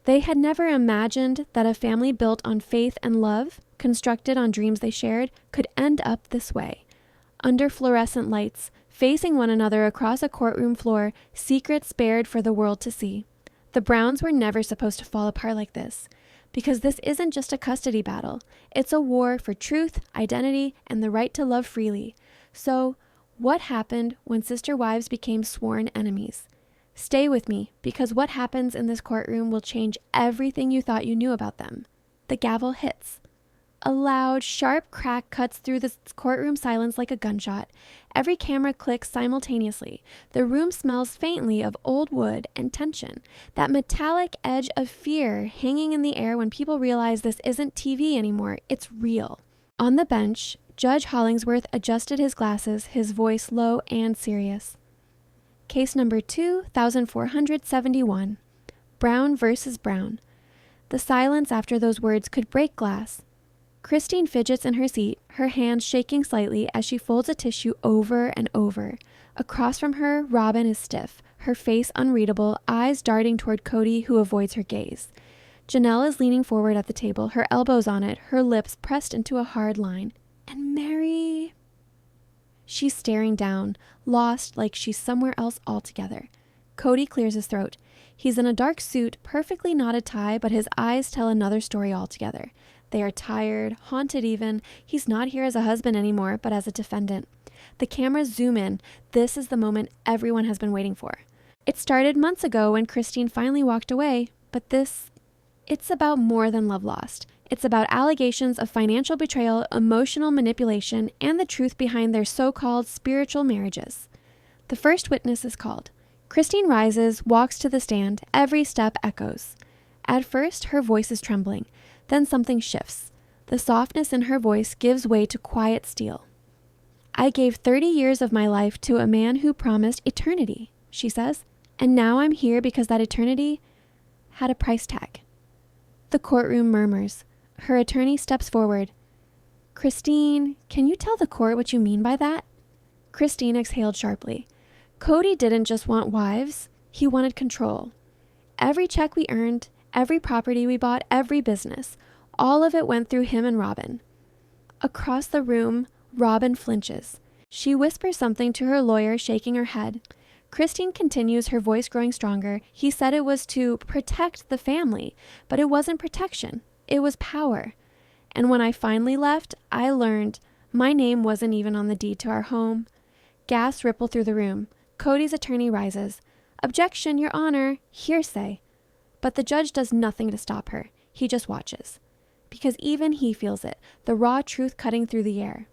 They had never imagined that a family built on faith and love, constructed on dreams they shared, could end up this way. Under fluorescent lights, facing one another across a courtroom floor, secrets bared for the world to see. The Browns were never supposed to fall apart like this, because this isn't just a custody battle. It's a war for truth, identity, and the right to love freely. So, what happened when sister wives became sworn enemies? Stay with me, because what happens in this courtroom will change everything you thought you knew about them. The gavel hits. A loud, sharp crack cuts through the courtroom silence like a gunshot. Every camera clicks simultaneously. The room smells faintly of old wood and tension. That metallic edge of fear hanging in the air when people realize this isn't TV anymore, it's real. On the bench, Judge Hollingsworth adjusted his glasses, his voice low and serious. Case number 2471. Brown versus Brown. The silence after those words could break glass. Christine fidgets in her seat, her hands shaking slightly as she folds a tissue over and over. Across from her, Robin is stiff, her face unreadable, eyes darting toward Cody, who avoids her gaze. Janelle is leaning forward at the table, her elbows on it, her lips pressed into a hard line. And Mary... She's staring down, lost like she's somewhere else altogether. Cody clears his throat. He's in a dark suit, perfectly knotted tie, but his eyes tell another story altogether. They are tired, haunted even. He's not here as a husband anymore, but as a defendant. The cameras zoom in. This is the moment everyone has been waiting for. It started months ago when Christine finally walked away, but it's about more than love lost. It's about allegations of financial betrayal, emotional manipulation, and the truth behind their so-called spiritual marriages. The first witness is called. Christine rises, walks to the stand. Every step echoes. At first, her voice is trembling. Then something shifts. The softness in her voice gives way to quiet steel. I gave 30 years of my life to a man who promised eternity, she says, and now I'm here because that eternity had a price tag. The courtroom murmurs. Her attorney steps forward. Christine, can you tell the court what you mean by that? Christine exhaled sharply. Cody didn't just want wives, he wanted control. Every check we earned, every property we bought, every business, all of it went through him and Robin. Across the room, Robin flinches. She whispers something to her lawyer, shaking her head. Christine continues, her voice growing stronger. He said it was to protect the family, but it wasn't protection. It was power. And when I finally left, I learned my name wasn't even on the deed to our home. Gasps ripple through the room. Cody's attorney rises. Objection, Your Honor. Hearsay. But the judge does nothing to stop her. He just watches. Because even he feels it, the raw truth cutting through the air.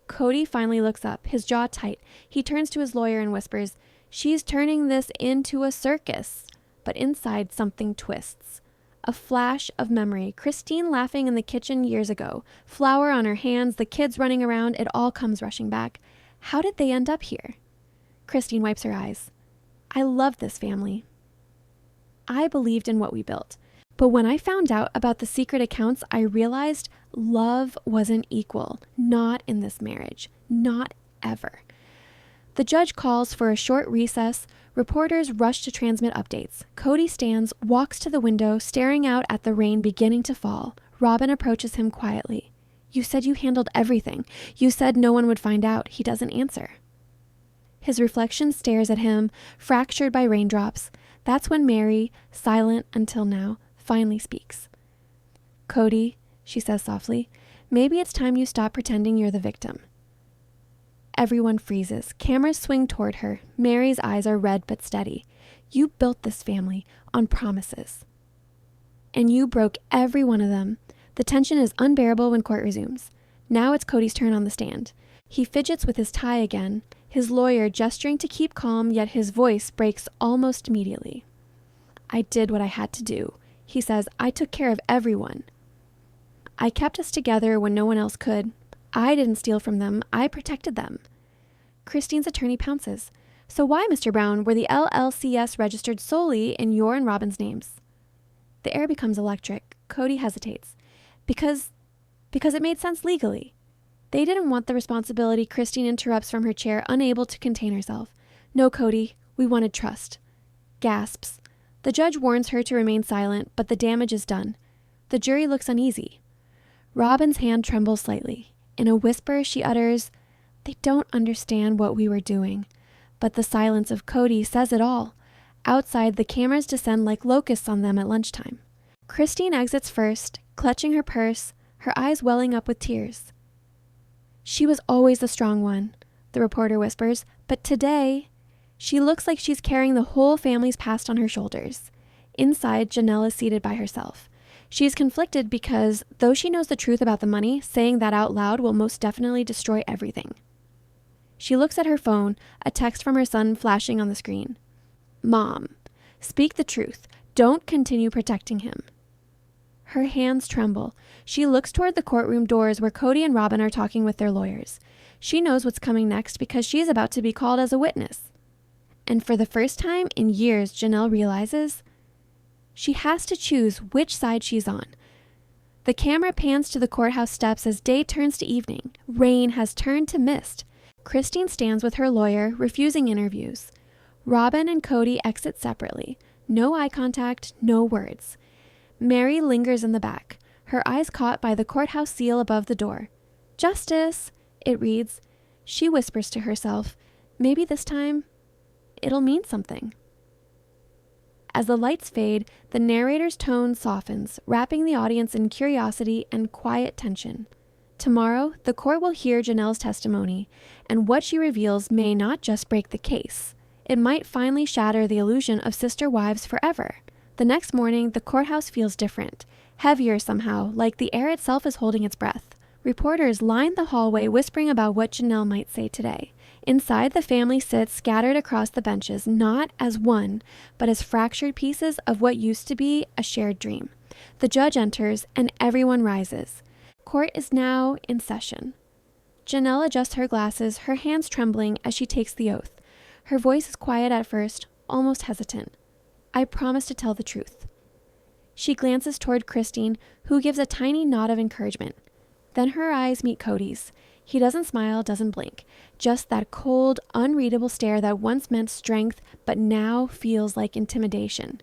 Cody finally looks up, his jaw tight. He turns to his lawyer and whispers, She's turning this into a circus. But inside, something twists. A flash of memory. Christine laughing in the kitchen years ago. Flour on her hands, the kids running around, it all comes rushing back. How did they end up here? Christine wipes her eyes. I love this family. I believed in what we built. But when I found out about the secret accounts, I realized love wasn't equal. Not in this marriage. Not ever. The judge calls for a short recess. Reporters rush to transmit updates. Cody stands, walks to the window, staring out at the rain beginning to fall. Robin approaches him quietly. You said you handled everything. You said no one would find out. He doesn't answer. His reflection stares at him, fractured by raindrops. That's when Mary, silent until now, finally speaks. Cody, she says softly, maybe it's time you stop pretending you're the victim. Everyone freezes. Cameras swing toward her. Mary's eyes are red but steady. You built this family on promises. And you broke every one of them. The tension is unbearable when court resumes. Now it's Cody's turn on the stand. He fidgets with his tie again, his lawyer gesturing to keep calm, yet his voice breaks almost immediately. I did what I had to do. He says, I took care of everyone. I kept us together when no one else could. I didn't steal from them. I protected them. Christine's attorney pounces. So why, Mr. Brown, were the LLCS registered solely in your and Robin's names? The air becomes electric. Cody hesitates. Because it made sense legally. They didn't want the responsibility. Christine interrupts from her chair, unable to contain herself. No, Cody, we wanted trust. Gasps. The judge warns her to remain silent, but the damage is done. The jury looks uneasy. Robin's hand trembles slightly. In a whisper, she utters, "They don't understand what we were doing." But the silence of Cody says it all. Outside, the cameras descend like locusts on them at lunchtime. Christine exits first, clutching her purse, her eyes welling up with tears. "She was always the strong one," the reporter whispers, "but today, she looks like she's carrying the whole family's past on her shoulders." Inside, Janelle is seated by herself. She is conflicted because, though she knows the truth about the money, saying that out loud will most definitely destroy everything. She looks at her phone, a text from her son flashing on the screen. "Mom, speak the truth. Don't continue protecting him." Her hands tremble. She looks toward the courtroom doors where Cody and Robin are talking with their lawyers. She knows what's coming next because she is about to be called as a witness. And for the first time in years, Janelle realizes she has to choose which side she's on. The camera pans to the courthouse steps as day turns to evening. Rain has turned to mist. Christine stands with her lawyer, refusing interviews. Robin and Cody exit separately. No eye contact, no words. Mary lingers in the back, her eyes caught by the courthouse seal above the door. "Justice," it reads. She whispers to herself, maybe this time it'll mean something. As the lights fade, the narrator's tone softens, wrapping the audience in curiosity and quiet tension. Tomorrow, the court will hear Janelle's testimony, and what she reveals may not just break the case. It might finally shatter the illusion of sister wives forever. The next morning, the courthouse feels different, heavier somehow, like the air itself is holding its breath. Reporters line the hallway whispering about what Janelle might say today. Inside, the family sits scattered across the benches, not as one, but as fractured pieces of what used to be a shared dream. The judge enters, and everyone rises. Court is now in session. Janelle adjusts her glasses, her hands trembling as she takes the oath. Her voice is quiet at first, almost hesitant. "I promise to tell the truth." She glances toward Christine, who gives a tiny nod of encouragement. Then her eyes meet Cody's. He doesn't smile, doesn't blink. Just that cold, unreadable stare that once meant strength, but now feels like intimidation.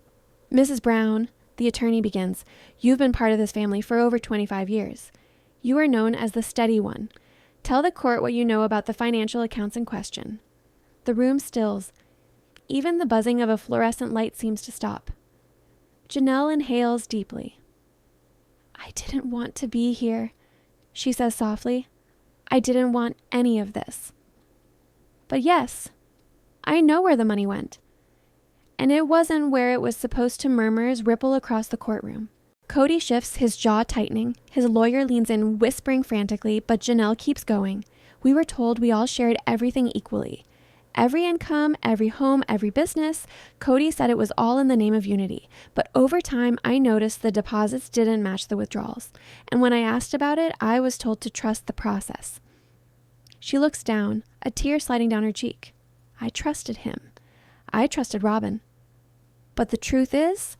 "Mrs. Brown," the attorney begins, "you've been part of this family for over 25 years. You are known as the steady one. Tell the court what you know about the financial accounts in question." The room stills. Even the buzzing of a fluorescent light seems to stop. Janelle inhales deeply. "I didn't want to be here," she says softly. "I didn't want any of this. But yes, I know where the money went." And it wasn't where it was supposed to. Murmurs ripple across the courtroom. Cody shifts, his jaw tightening. His lawyer leans in, whispering frantically, but Janelle keeps going. "We were told we all shared everything equally. Every income, every home, every business." Cody said it was all in the name of unity. But over time, I noticed the deposits didn't match the withdrawals. And when I asked about it, I was told to trust the process. She looks down, a tear sliding down her cheek. I trusted him. I trusted Robin. But the truth is,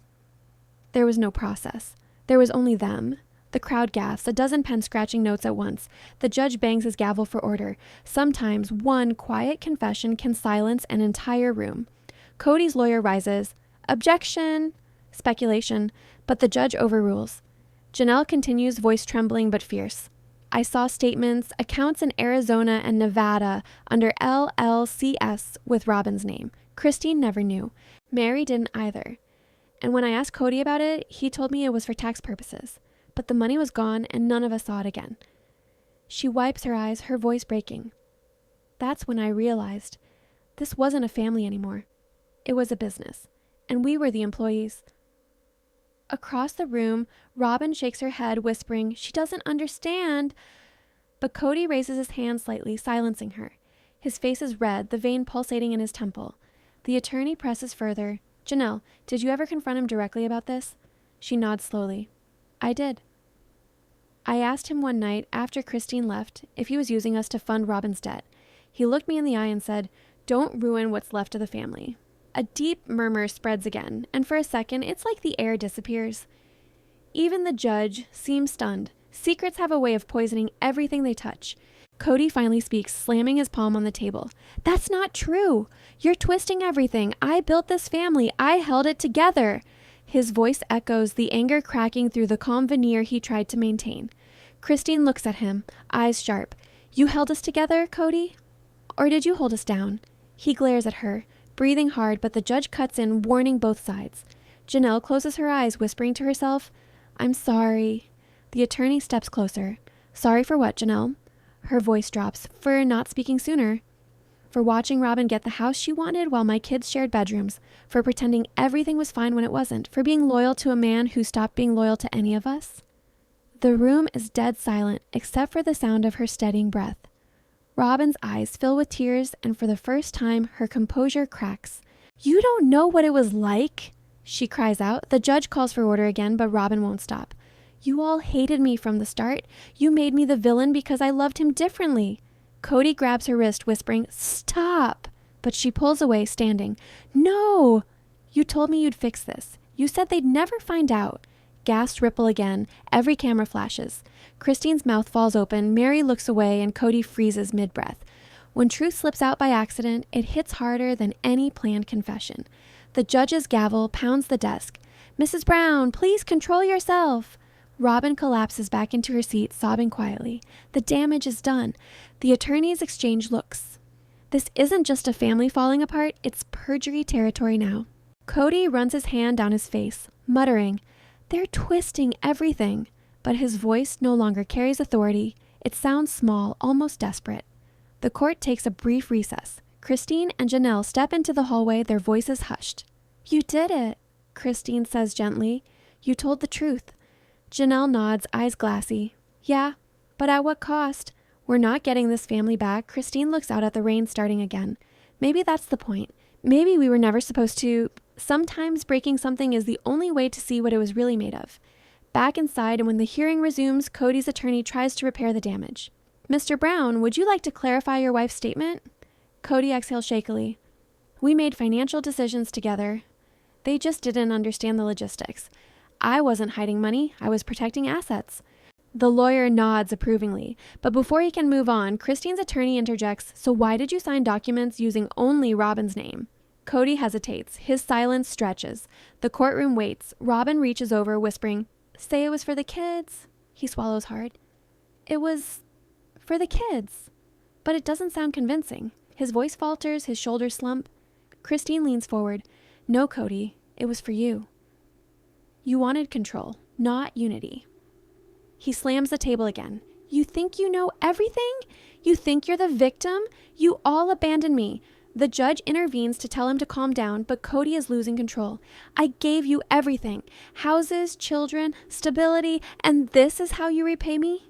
there was no process. There was only them. The crowd gasps, a dozen pens scratching notes at once. The judge bangs his gavel for order. Sometimes one quiet confession can silence an entire room. Cody's lawyer rises. "Objection!" Speculation, but the judge overrules. Janelle continues, voice trembling but fierce. "I saw statements, accounts in Arizona and Nevada under LLCS with Robin's name. Christine never knew. Mary didn't either. And when I asked Cody about it, he told me it was for tax purposes. But the money was gone and none of us saw it again." She wipes her eyes, her voice breaking. That's when I realized this wasn't a family anymore. It was a business, and we were the employees. Across the room, Robin shakes her head, whispering, "She doesn't understand." But Cody raises his hand slightly, silencing her. His face is red, the vein pulsating in his temple. The attorney presses further. "Janelle, did you ever confront him directly about this?" She nods slowly. "I did. I asked him one night after Christine left if he was using us to fund Robin's debt. He looked me in the eye and said, 'Don't ruin what's left of the family.'" A deep murmur spreads again, and for a second, it's like the air disappears. Even the judge seems stunned. Secrets have a way of poisoning everything they touch. Cody finally speaks, slamming his palm on the table. That's not true. You're twisting everything. I built this family. I held it together. His voice echoes, the anger cracking through the calm veneer he tried to maintain. Christine looks at him, eyes sharp. You held us together, Cody? Or did you hold us down? He glares at her, breathing hard, but the judge cuts in, warning both sides. Janelle closes her eyes, whispering to herself, I'm sorry. The attorney steps closer. Sorry for what, Janelle? Her voice drops. For not speaking sooner. For watching Robin get the house she wanted while my kids shared bedrooms. For pretending everything was fine when it wasn't. For being loyal to a man who stopped being loyal to any of us. The room is dead silent, except for the sound of her steadying breath. Robin's eyes fill with tears, and for the first time, her composure cracks. You don't know what it was like, she cries out. The judge calls for order again, but Robin won't stop. You all hated me from the start. You made me the villain because I loved him differently. Cody grabs her wrist, whispering, Stop! But she pulls away, standing. No! You told me you'd fix this. You said they'd never find out. Gasps ripple again. Every camera flashes. Christine's mouth falls open. Mary looks away, and Cody freezes mid-breath. When truth slips out by accident, it hits harder than any planned confession. The judge's gavel pounds the desk. Mrs. Brown, please control yourself. Robin collapses back into her seat, sobbing quietly. The damage is done. The attorneys exchange looks. This isn't just a family falling apart, it's perjury territory now. Cody runs his hand down his face, muttering, They're twisting everything. But his voice no longer carries authority. It sounds small, almost desperate. The court takes a brief recess. Christine and Janelle step into the hallway, their voices hushed. You did it, Christine says gently. You told the truth. Janelle nods, eyes glassy. Yeah, but at what cost? We're not getting this family back. Christine looks out at the rain starting again. Maybe that's the point. Maybe we were never supposed to. Sometimes breaking something is the only way to see what it was really made of. Back inside, and when the hearing resumes, Cody's attorney tries to repair the damage. Mr. Brown, would you like to clarify your wife's statement? Cody exhales shakily. We made financial decisions together. They just didn't understand the logistics. I wasn't hiding money. I was protecting assets. The lawyer nods approvingly, but before he can move on, Christine's attorney interjects, So why did you sign documents using only Robin's name? Cody hesitates. His silence stretches. The courtroom waits. Robin reaches over, whispering, Say it was for the kids. He swallows hard. It was for the kids. But it doesn't sound convincing. His voice falters, his shoulders slump. Christine leans forward. No, Cody, it was for you. You wanted control, not unity. He slams the table again. You think you know everything? You think you're the victim? You all abandoned me. The judge intervenes to tell him to calm down, but Cody is losing control. I gave you everything. Houses, children, stability, and this is how you repay me?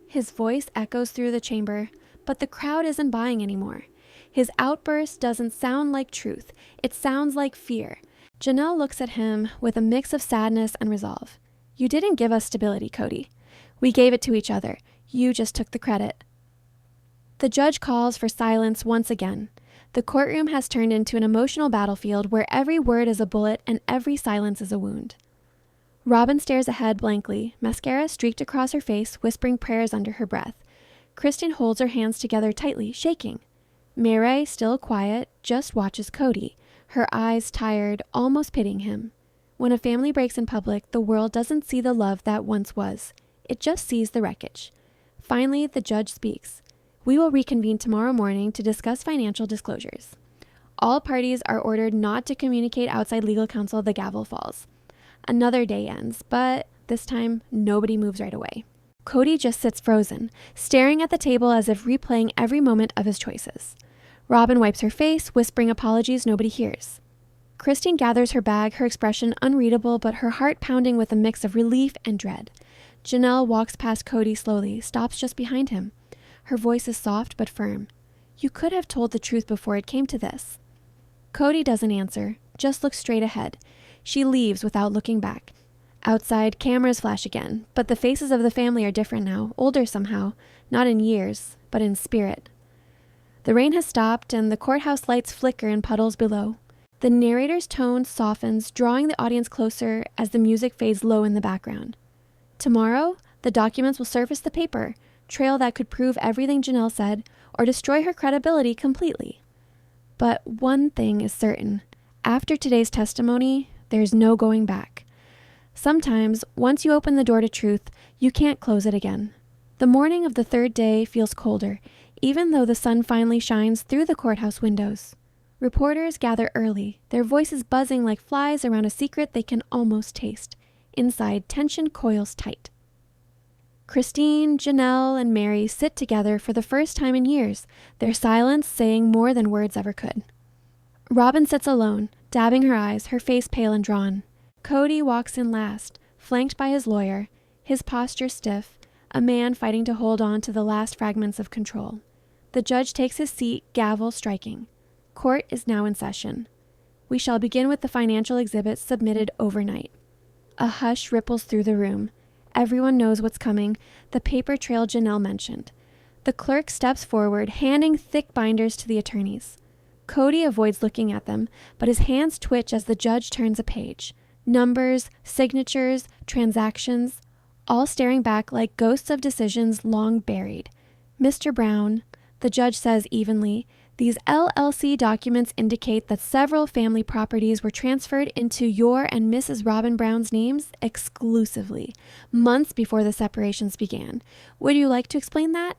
His voice echoes through the chamber, but the crowd isn't buying anymore. His outburst doesn't sound like truth. It sounds like fear. Janelle looks at him with a mix of sadness and resolve. You didn't give us stability, Cody. We gave it to each other. You just took the credit. The judge calls for silence once again. The courtroom has turned into an emotional battlefield where every word is a bullet and every silence is a wound. Robin stares ahead blankly, mascara streaked across her face, whispering prayers under her breath. Kristen holds her hands together tightly, shaking. Mireille, still quiet, just watches Cody, her eyes tired, almost pitying him. When a family breaks in public, the world doesn't see the love that once was. It just sees the wreckage. Finally, the judge speaks. We will reconvene tomorrow morning to discuss financial disclosures. All parties are ordered not to communicate outside legal counsel. The gavel falls. Another day ends, but this time, nobody moves right away. Cody just sits frozen, staring at the table as if replaying every moment of his choices. Robin wipes her face, whispering apologies nobody hears. Christine gathers her bag, her expression unreadable, but her heart pounding with a mix of relief and dread. Janelle walks past Cody slowly, stops just behind him. Her voice is soft but firm. You could have told the truth before it came to this. Cody doesn't answer, just looks straight ahead. She leaves without looking back. Outside, cameras flash again, but the faces of the family are different now, older somehow, not in years, but in spirit. The rain has stopped, and the courthouse lights flicker in puddles below. The narrator's tone softens, drawing the audience closer as the music fades low in the background. Tomorrow, the documents will surface the paper. trail that could prove everything Janelle said or destroy her credibility completely. But one thing is certain. After today's testimony, there's no going back. Sometimes, once you open the door to truth, you can't close it again. The morning of the third day feels colder, even though the sun finally shines through the courthouse windows. Reporters gather early, their voices buzzing like flies around a secret they can almost taste. Inside, tension coils tight. Christine, Janelle, and Mary sit together for the first time in years, their silence saying more than words ever could. Robin sits alone, dabbing her eyes, her face pale and drawn. Cody walks in last, flanked by his lawyer, his posture stiff, a man fighting to hold on to the last fragments of control. The judge takes his seat, gavel striking. Court is now in session. We shall begin with the financial exhibits submitted overnight. A hush ripples through the room. Everyone knows what's coming, the paper trail Janelle mentioned. The clerk steps forward, handing thick binders to the attorneys. Cody avoids looking at them, but his hands twitch as the judge turns a page. Numbers, signatures, transactions, all staring back like ghosts of decisions long buried. Mr. Brown, the judge says evenly, these LLC documents indicate that several family properties were transferred into your and Mrs. Robin Brown's names exclusively, months before the separations began. Would you like to explain that?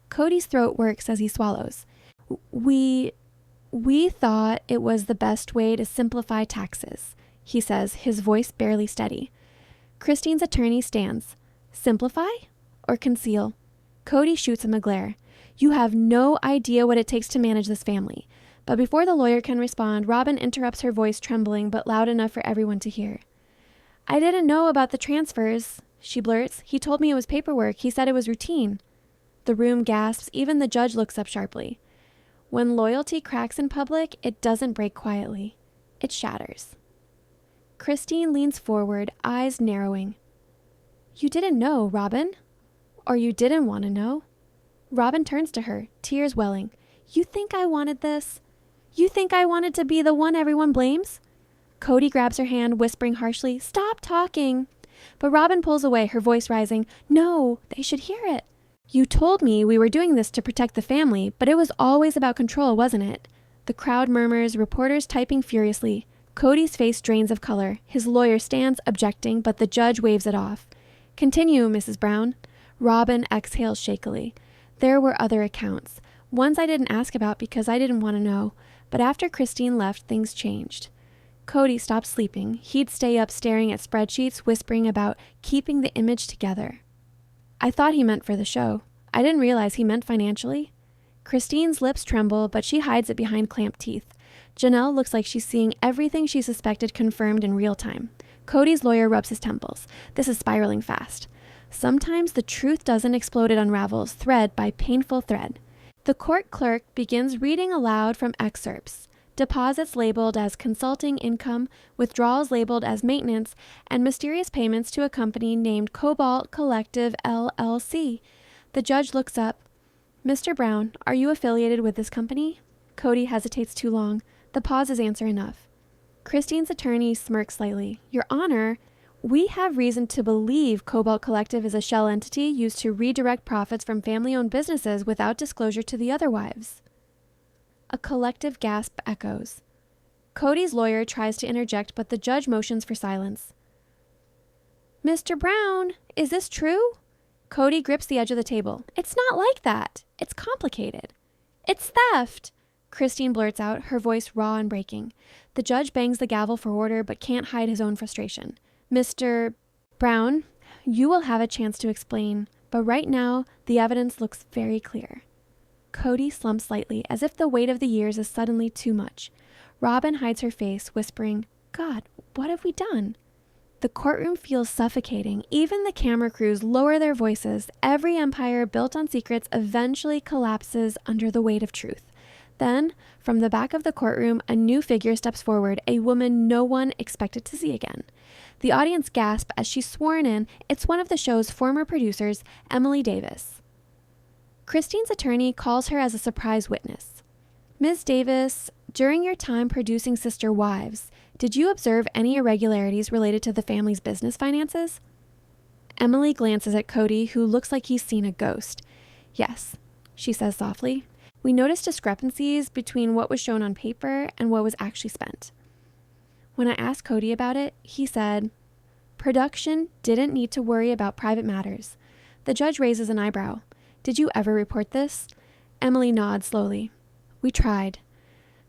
Cody's throat works as he swallows. We thought it was the best way to simplify taxes, he says, his voice barely steady. Christine's attorney stands. Simplify or conceal? Cody shoots him a glare. You have no idea what it takes to manage this family. But before the lawyer can respond, Robin interrupts, her voice trembling but loud enough for everyone to hear. I didn't know about the transfers, she blurts. He told me it was paperwork. He said it was routine. The room gasps. Even the judge looks up sharply. When loyalty cracks in public, it doesn't break quietly. It shatters. Christine leans forward, eyes narrowing. You didn't know, Robin? Or you didn't want to know? Robin turns to her, tears welling. You think I wanted this? You think I wanted to be the one everyone blames? Cody grabs her hand, whispering harshly, Stop talking. But Robin pulls away, her voice rising. No, they should hear it. You told me we were doing this to protect the family, but it was always about control, wasn't it? The crowd murmurs, reporters typing furiously. Cody's face drains of color. His lawyer stands, objecting, but the judge waves it off. Continue, Mrs. Brown. Robin exhales shakily. There were other accounts. Ones I didn't ask about because I didn't want to know. But after Christine left, things changed. Cody stopped sleeping. He'd stay up staring at spreadsheets, whispering about keeping the image together. I thought he meant for the show. I didn't realize he meant financially. Christine's lips tremble, but she hides it behind clamped teeth. Janelle looks like she's seeing everything she suspected confirmed in real time. Cody's lawyer rubs his temples. This is spiraling fast. Sometimes the truth doesn't explode, it unravels, thread by painful thread. The court clerk begins reading aloud from excerpts. Deposits labeled as consulting income, withdrawals labeled as maintenance, and mysterious payments to a company named Cobalt Collective LLC. The judge looks up. Mr. Brown, are you affiliated with this company? Cody hesitates too long. The pause is answer enough. Christine's attorney smirks slightly. Your Honor, we have reason to believe Cobalt Collective is a shell entity used to redirect profits from family-owned businesses without disclosure to the other wives. A collective gasp echoes. Cody's lawyer tries to interject, but the judge motions for silence. Mr. Brown, is this true? Cody grips the edge of the table. It's not like that. It's complicated. It's theft. Christine blurts out, her voice raw and breaking. The judge bangs the gavel for order, but can't hide his own frustration. Mr. Brown, you will have a chance to explain, but right now, the evidence looks very clear. Cody slumps slightly, as if the weight of the years is suddenly too much. Robin hides her face, whispering, God, what have we done? The courtroom feels suffocating. Even the camera crews lower their voices. Every empire built on secrets eventually collapses under the weight of truth. Then, from the back of the courtroom, a new figure steps forward, a woman no one expected to see again. The audience gasp as she's sworn in. It's one of the show's former producers, Emily Davis. Christine's attorney calls her as a surprise witness. Ms. Davis, during your time producing Sister Wives, did you observe any irregularities related to the family's business finances? Emily glances at Cody, who looks like he's seen a ghost. Yes, she says softly. We noticed discrepancies between what was shown on paper and what was actually spent. When I asked Cody about it, he said, production didn't need to worry about private matters. The judge raises an eyebrow. Did you ever report this? Emily nods slowly. We tried.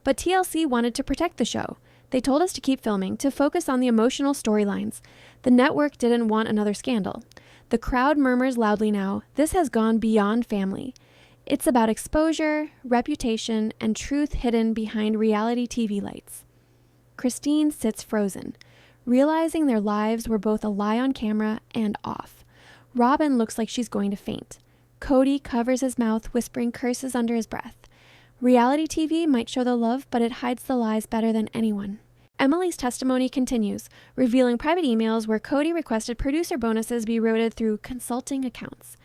But TLC wanted to protect the show. They told us to keep filming, to focus on the emotional storylines. The network didn't want another scandal. The crowd murmurs loudly now. This has gone beyond family. It's about exposure, reputation, and truth hidden behind reality TV lights. Christine sits frozen, realizing their lives were both a lie on camera and off. Robin looks like she's going to faint. Cody covers his mouth, whispering curses under his breath. Reality TV might show the love, but it hides the lies better than anyone. Emily's testimony continues, revealing private emails where Cody requested producer bonuses be routed through consulting accounts.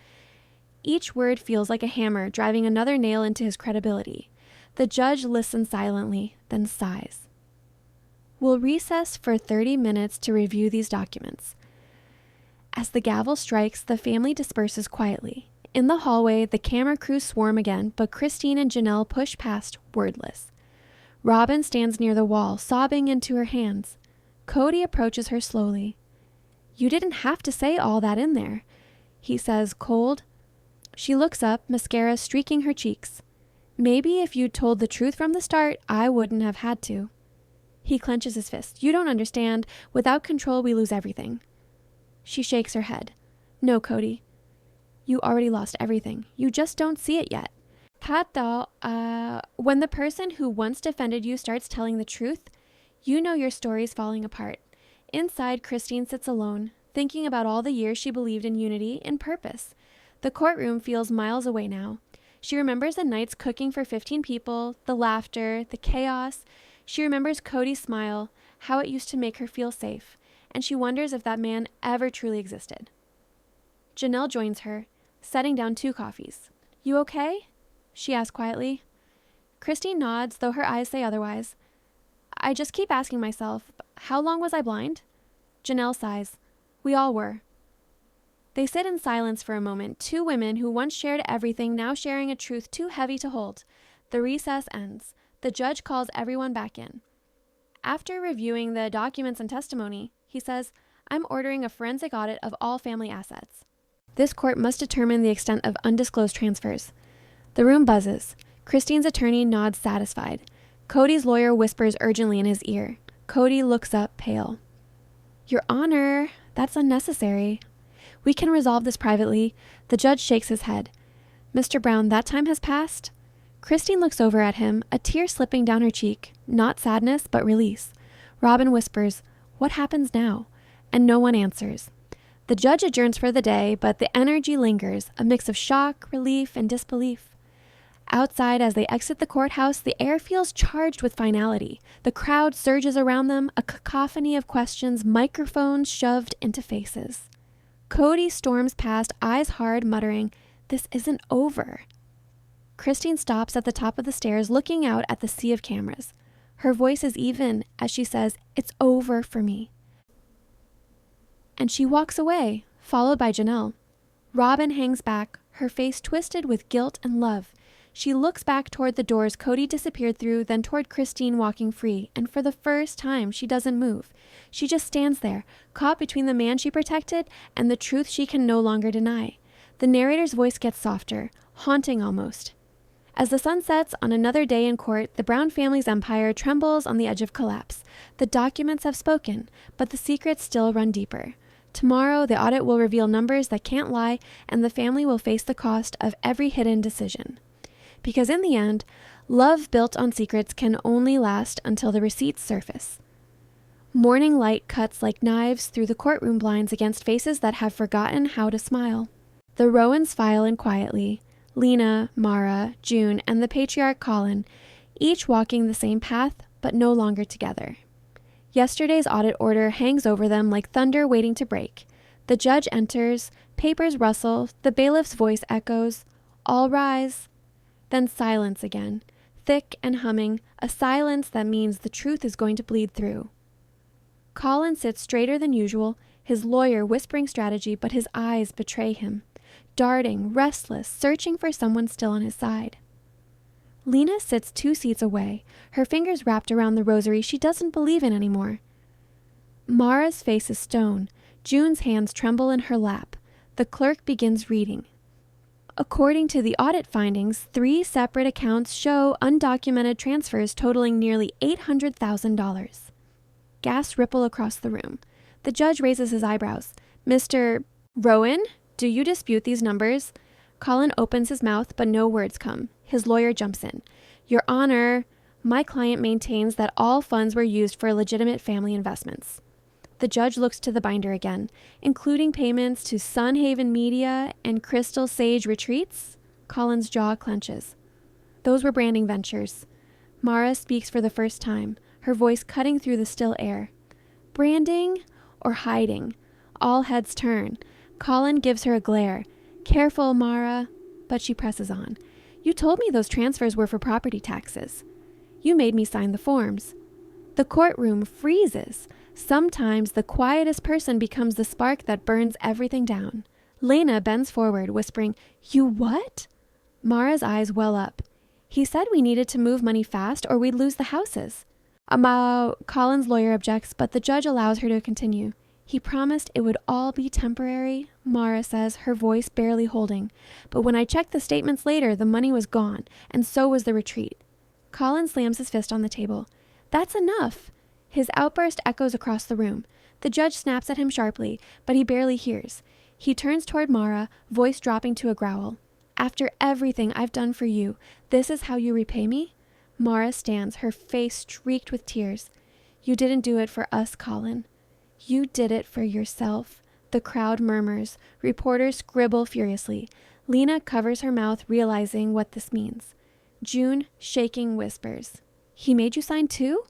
Each word feels like a hammer driving another nail into his credibility. The judge listens silently, then sighs. We'll recess for 30 minutes to review these documents. As the gavel strikes, the family disperses quietly. In the hallway, the camera crews swarm again, but Christine and Janelle push past, wordless. Robin stands near the wall, sobbing into her hands. Cody approaches her slowly. You didn't have to say all that in there, he says, cold. She looks up, mascara streaking her cheeks. Maybe if you'd told the truth from the start, I wouldn't have had to. He clenches his fist. You don't understand. Without control, we lose everything. She shakes her head. No, Cody. You already lost everything. You just don't see it yet. When the person who once defended you starts telling the truth, you know your story's falling apart. Inside, Christine sits alone, thinking about all the years she believed in unity and purpose. The courtroom feels miles away now. She remembers the nights cooking for 15 people, the laughter, the chaos. She remembers Cody's smile, how it used to make her feel safe, and she wonders if that man ever truly existed. Janelle joins her, setting down 2 coffees. You okay? She asks quietly. Christine nods, though her eyes say otherwise. I just keep asking myself, how long was I blind? Janelle sighs. We all were. They sit in silence for a moment, 2 women who once shared everything, now sharing a truth too heavy to hold. The recess ends. The judge calls everyone back in. After reviewing the documents and testimony, he says, I'm ordering a forensic audit of all family assets. This court must determine the extent of undisclosed transfers. The room buzzes. Christine's attorney nods satisfied. Cody's lawyer whispers urgently in his ear. Cody looks up, pale. Your Honor, that's unnecessary. We can resolve this privately. The judge shakes his head. Mr. Brown, that time has passed. Christine looks over at him, a tear slipping down her cheek. Not sadness, but release. Robin whispers, what happens now? And no one answers. The judge adjourns for the day, but the energy lingers, a mix of shock, relief, and disbelief. Outside, as they exit the courthouse, the air feels charged with finality. The crowd surges around them, a cacophony of questions, microphones shoved into faces. Cody storms past, eyes hard, muttering, this isn't over. Christine stops at the top of the stairs, looking out at the sea of cameras. Her voice is even as she says, it's over for me. And she walks away, followed by Janelle. Robin hangs back, her face twisted with guilt and love. She looks back toward the doors Cody disappeared through, then toward Christine walking free, and for the first time, she doesn't move. She just stands there, caught between the man she protected and the truth she can no longer deny. The narrator's voice gets softer, haunting almost. As the sun sets on another day in court, the Brown family's empire trembles on the edge of collapse. The documents have spoken, but the secrets still run deeper. Tomorrow, the audit will reveal numbers that can't lie, and the family will face the cost of every hidden decision. Because in the end, love built on secrets can only last until the receipts surface. Morning light cuts like knives through the courtroom blinds against faces that have forgotten how to smile. The Rowans file in quietly. Lena, Mara, June, and the patriarch Colin, each walking the same path, but no longer together. Yesterday's audit order hangs over them like thunder waiting to break. The judge enters, papers rustle, the bailiff's voice echoes, all rise. Then silence again, thick and humming, a silence that means the truth is going to bleed through. Colin sits straighter than usual, his lawyer whispering strategy, but his eyes betray him. darting, restless, searching for someone still on his side. Lena sits 2 seats away, her fingers wrapped around the rosary she doesn't believe in anymore. Mara's face is stone. June's hands tremble in her lap. The clerk begins reading. According to the audit findings, 3 separate accounts show undocumented transfers totaling nearly $800,000. Gasps ripple across the room. The judge raises his eyebrows. Mr. Rowan, do you dispute these numbers? Colin opens his mouth, but no words come. His lawyer jumps in. Your Honor, my client maintains that all funds were used for legitimate family investments. The judge looks to the binder again, including payments to Sun Haven Media and Crystal Sage Retreats. Colin's jaw clenches. Those were branding ventures. Mara speaks for the first time, her voice cutting through the still air. Branding or hiding? All heads turn. Colin gives her a glare. Careful, Mara. But she presses on. You told me those transfers were for property taxes. You made me sign the forms. The courtroom freezes. Sometimes the quietest person becomes the spark that burns everything down. Lena bends forward, whispering, You what? Mara's eyes well up. He said we needed to move money fast or we'd lose the houses. Colin's lawyer objects, but the judge allows her to continue. He promised it would all be temporary, Mara says, her voice barely holding. But when I checked the statements later, the money was gone, and so was the retreat. Colin slams his fist on the table. That's enough. His outburst echoes across the room. The judge snaps at him sharply, but he barely hears. He turns toward Mara, voice dropping to a growl. After everything I've done for you, this is how you repay me? Mara stands, her face streaked with tears. You didn't do it for us, Colin. You did it for yourself. The crowd murmurs. Reporters scribble furiously. Lena covers her mouth, realizing what this means. June, shaking, whispers. He made you sign too?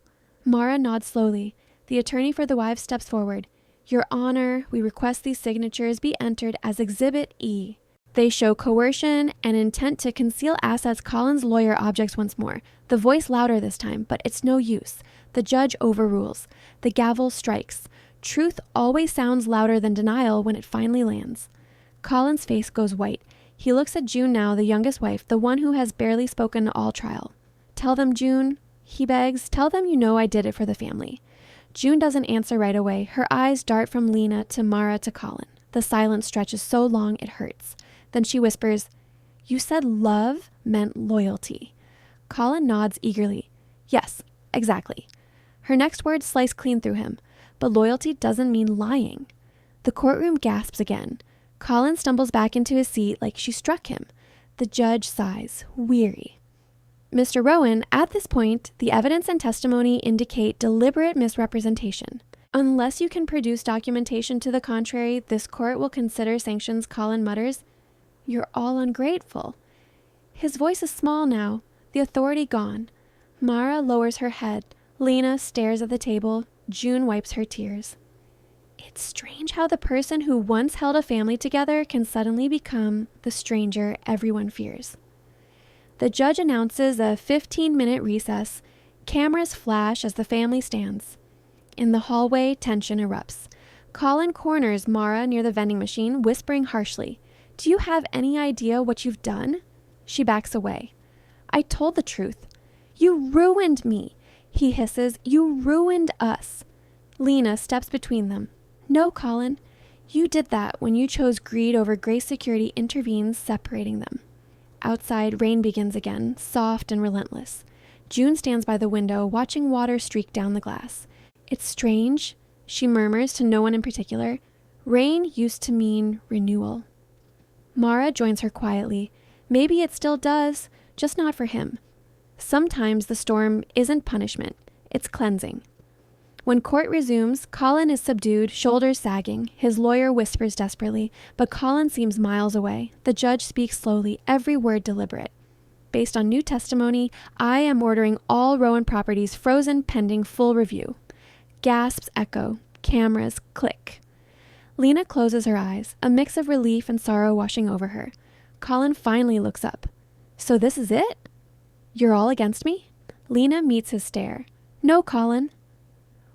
Mara nods slowly. The attorney for the wives steps forward. Your Honor, we request these signatures be entered as Exhibit E. They show coercion and intent to conceal assets. Colin's lawyer objects once more, the voice louder this time, but it's no use. The judge overrules. The gavel strikes. Truth always sounds louder than denial when it finally lands. Colin's face goes white. He looks at June now, the youngest wife, the one who has barely spoken all trial. Tell them, June, he begs. Tell them you know I did it for the family. June doesn't answer right away. Her eyes dart from Lena to Mara to Colin. The silence stretches so long it hurts. Then she whispers, You said love meant loyalty. Colin nods eagerly. Yes, exactly. Her next words slice clean through him. But loyalty doesn't mean lying. The courtroom gasps again. Colin stumbles back into his seat like she struck him. The judge sighs, weary. Mr. Rowan, at this point, the evidence and testimony indicate deliberate misrepresentation. Unless you can produce documentation to the contrary, this court will consider sanctions. Colin mutters, You're all ungrateful. His voice is small now, the authority gone. Mara lowers her head. Lena stares at the table. June wipes her tears. It's strange how the person who once held a family together can suddenly become the stranger everyone fears. The judge announces a 15-minute recess. Cameras flash as the family stands. In the hallway, tension erupts. Colin corners Mara near the vending machine, whispering harshly, Do you have any idea what you've done? She backs away. I told the truth. You ruined me. He hisses, You ruined us. Lena steps between them. No, Colin. You did that when you chose greed over grace. Security intervenes, separating them. Outside, rain begins again, soft and relentless. June stands by the window, watching water streak down the glass. It's strange, she murmurs to no one in particular. Rain used to mean renewal. Mara joins her quietly. Maybe it still does, just not for him. Sometimes the storm isn't punishment, it's cleansing. When court resumes, Colin is subdued, shoulders sagging. His lawyer whispers desperately, but Colin seems miles away. The judge speaks slowly, every word deliberate. Based on new testimony, I am ordering all Rowan properties frozen pending full review. Gasps echo. Cameras click. Lena closes her eyes, a mix of relief and sorrow washing over her. Colin finally looks up. So this is it? You're all against me? Lena meets his stare. No, Colin.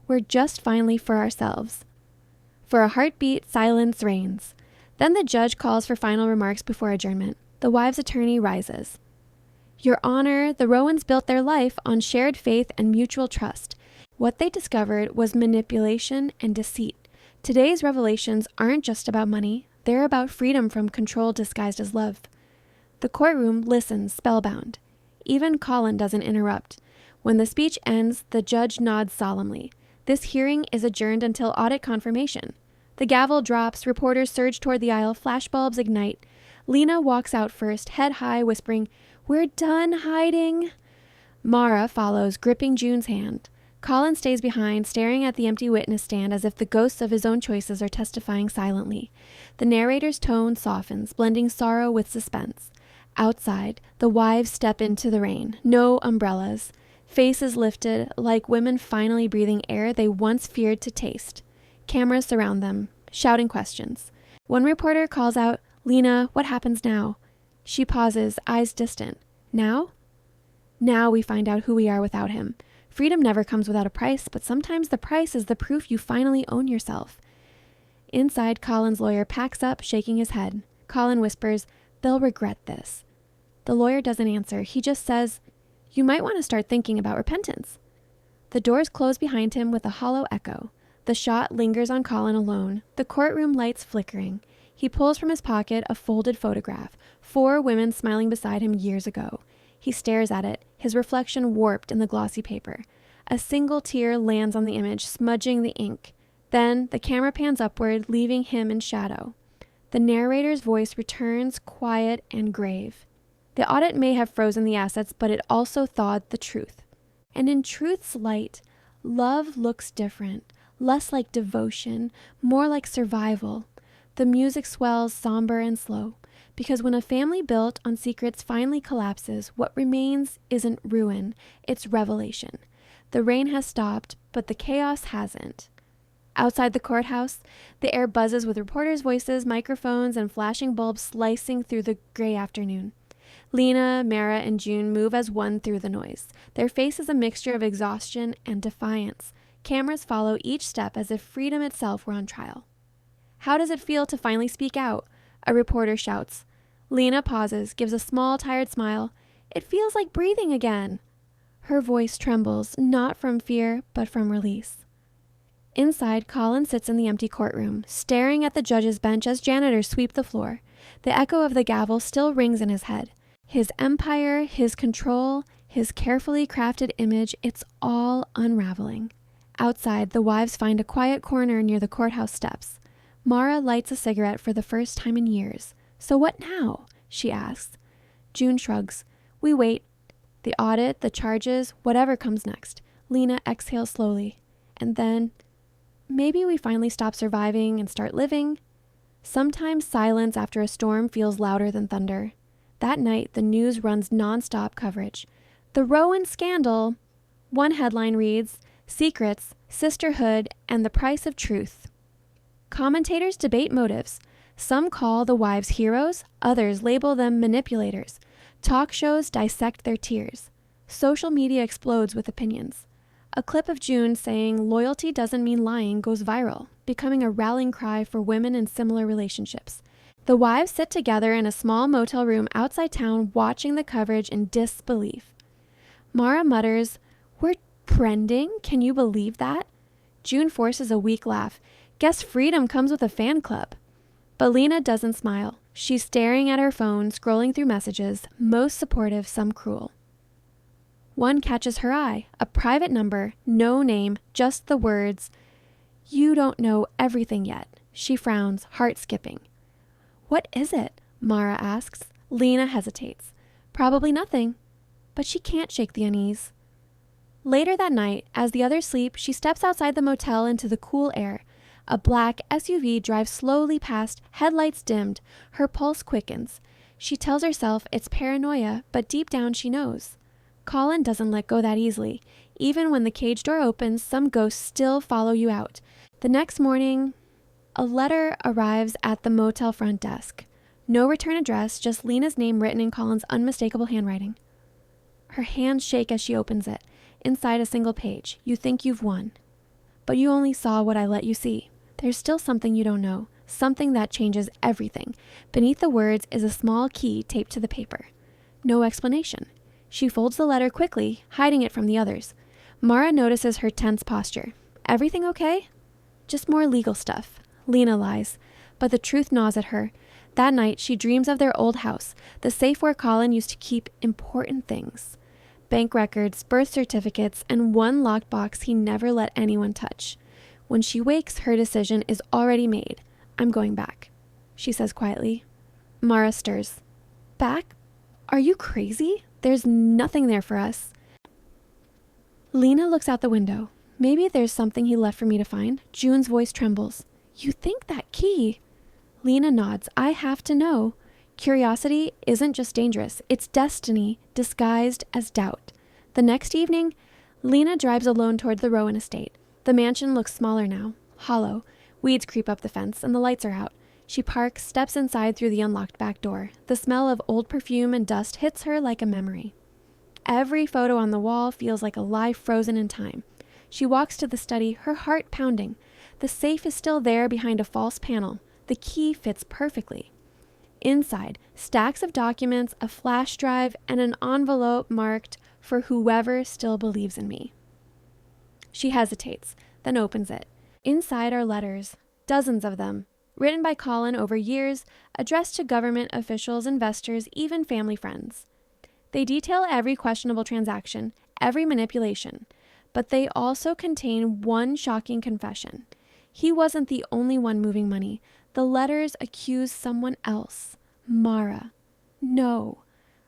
We're just finally for ourselves. For a heartbeat, silence reigns. Then the judge calls for final remarks before adjournment. The wives' attorney rises. Your Honor, the Rowans built their life on shared faith and mutual trust. What they discovered was manipulation and deceit. Today's revelations aren't just about money. They're about freedom from control disguised as love. The courtroom listens, spellbound. Even Colin doesn't interrupt. When the speech ends, the judge nods solemnly. This hearing is adjourned until audit confirmation. The gavel drops, reporters surge toward the aisle, flashbulbs ignite. Lena walks out first, head high, whispering, "We're done hiding." Mara follows, gripping June's hand. Colin stays behind, staring at the empty witness stand as if the ghosts of his own choices are testifying silently. The narrator's tone softens, blending sorrow with suspense. Outside, the wives step into the rain. No umbrellas. Faces lifted, like women finally breathing air they once feared to taste. Cameras surround them, shouting questions. One reporter calls out, "Lena, what happens now?" She pauses, eyes distant. Now? Now we find out who we are without him. Freedom never comes without a price, but sometimes the price is the proof you finally own yourself. Inside, Colin's lawyer packs up, shaking his head. Colin whispers, "They'll regret this." The lawyer doesn't answer. He just says, "You might want to start thinking about repentance." The doors close behind him with a hollow echo. The shot lingers on Colin alone, the courtroom lights flickering. He pulls from his pocket a folded photograph, 4 women smiling beside him years ago. He stares at it, his reflection warped in the glossy paper. A single tear lands on the image, smudging the ink. Then the camera pans upward, leaving him in shadow. The narrator's voice returns, quiet and grave. The audit may have frozen the assets, but it also thawed the truth. And in truth's light, love looks different, less like devotion, more like survival. The music swells, somber and slow. Because when a family built on secrets finally collapses, what remains isn't ruin, it's revelation. The rain has stopped, but the chaos hasn't. Outside the courthouse, the air buzzes with reporters' voices, microphones, and flashing bulbs slicing through the gray afternoon. Lena, Mara, and June move as one through the noise. Their face is a mixture of exhaustion and defiance. Cameras follow each step as if freedom itself were on trial. "How does it feel to finally speak out?" A reporter shouts. Lena pauses, gives a small, tired smile. "It feels like breathing again." Her voice trembles, not from fear, but from release. Inside, Colin sits in the empty courtroom, staring at the judge's bench as janitors sweep the floor. The echo of the gavel still rings in his head. His empire, his control, his carefully crafted image, it's all unraveling. Outside, the wives find a quiet corner near the courthouse steps. Mara lights a cigarette for the first time in years. "So what now?" she asks. June shrugs. "We wait. The audit, the charges, whatever comes next." Lena exhales slowly. "And then, maybe we finally stop surviving and start living." Sometimes silence after a storm feels louder than thunder. That night, the news runs nonstop coverage. "The Rowan scandal." One headline reads, "Secrets, Sisterhood, and the Price of Truth." Commentators debate motives. Some call the wives heroes, others label them manipulators. Talk shows dissect their tears. Social media explodes with opinions. A clip of June saying loyalty doesn't mean lying goes viral, becoming a rallying cry for women in similar relationships. The wives sit together in a small motel room outside town watching the coverage in disbelief. Mara mutters, "We're trending? Can you believe that?" June forces a weak laugh. "Guess freedom comes with a fan club." But Lena doesn't smile. She's staring at her phone, scrolling through messages, most supportive, some cruel. One catches her eye, a private number, no name, just the words, "You don't know everything yet." She frowns, heart skipping. "What is it?" Mara asks. Lena hesitates. "Probably nothing." But she can't shake the unease. Later that night, as the others sleep, she steps outside the motel into the cool air. A black SUV drives slowly past, headlights dimmed. Her pulse quickens. She tells herself it's paranoia, but deep down she knows. Colin doesn't let go that easily. Even when the cage door opens, some ghosts still follow you out. The next morning, a letter arrives at the motel front desk. No return address, just Lena's name written in Colin's unmistakable handwriting. Her hands shake as she opens it. Inside a single page, "You think you've won. But you only saw what I let you see. There's still something you don't know, something that changes everything. Beneath the words is a small key taped to the paper. No explanation. She folds the letter quickly, hiding it from the others. Mara notices her tense posture. Everything okay? Just more legal stuff. Lena lies, but the truth gnaws at her. That night, she dreams of their old house, the safe where Colin used to keep important things. Bank records, birth certificates, and one locked box he never let anyone touch. When she wakes, her decision is already made. I'm going back, she says quietly. Mara stirs. Back? Are you crazy? There's nothing there for us. Lena looks out the window. Maybe there's something he left for me to find. June's voice trembles. You think that key? Lena nods. I have to know. Curiosity isn't just dangerous. It's destiny disguised as doubt. The next evening, Lena drives alone toward the Rowan estate. The mansion looks smaller now, hollow. Weeds creep up the fence and the lights are out. She parks, steps inside through the unlocked back door. The smell of old perfume and dust hits her like a memory. Every photo on the wall feels like a life frozen in time. She walks to the study, her heart pounding. The safe is still there behind a false panel. The key fits perfectly. Inside, stacks of documents, a flash drive, and an envelope marked, "For whoever still believes in me." She hesitates, then opens it. Inside are letters, dozens of them, written by Colin over years, addressed to government officials, investors, even family friends. They detail every questionable transaction, every manipulation, but they also contain one shocking confession. He wasn't the only one moving money. The letters accuse someone else. Mara. No.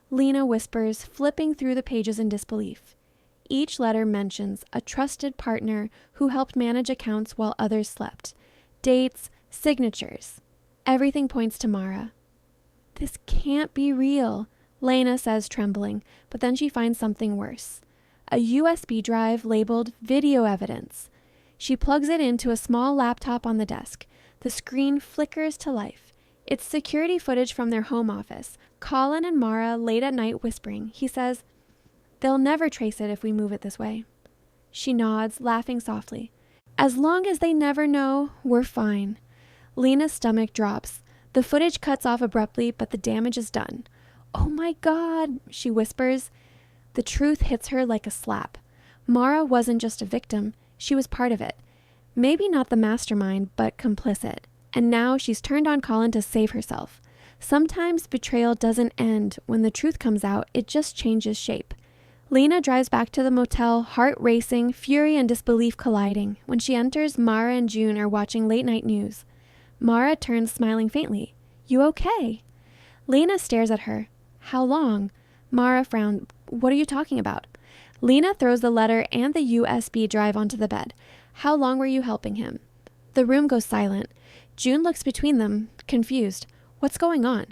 Lena whispers, flipping through the pages in disbelief. Each letter mentions a trusted partner who helped manage accounts while others slept. Dates, signatures. Everything points to Mara. This can't be real, Lena says, trembling, but then she finds something worse. A USB drive labeled video evidence. She plugs it into a small laptop on the desk. The screen flickers to life. It's security footage from their home office. Colin and Mara late at night whispering. He says, "They'll never trace it if we move it this way." She nods, laughing softly. As long as they never know, we're fine. Lena's stomach drops. The footage cuts off abruptly, but the damage is done. Oh my God, she whispers. The truth hits her like a slap. Mara wasn't just a victim. She was part of it. Maybe not the mastermind, but complicit. And now she's turned on Colin to save herself. Sometimes betrayal doesn't end when the truth comes out, it just changes shape. Lena drives back to the motel, heart racing, fury and disbelief colliding. When she enters, Mara and June are watching late night news. Mara turns, smiling faintly. You okay? Lena stares at her. How long? Mara frowned. What are you talking about? Lena throws the letter and the USB drive onto the bed. How long were you helping him? The room goes silent. June looks between them, confused. What's going on?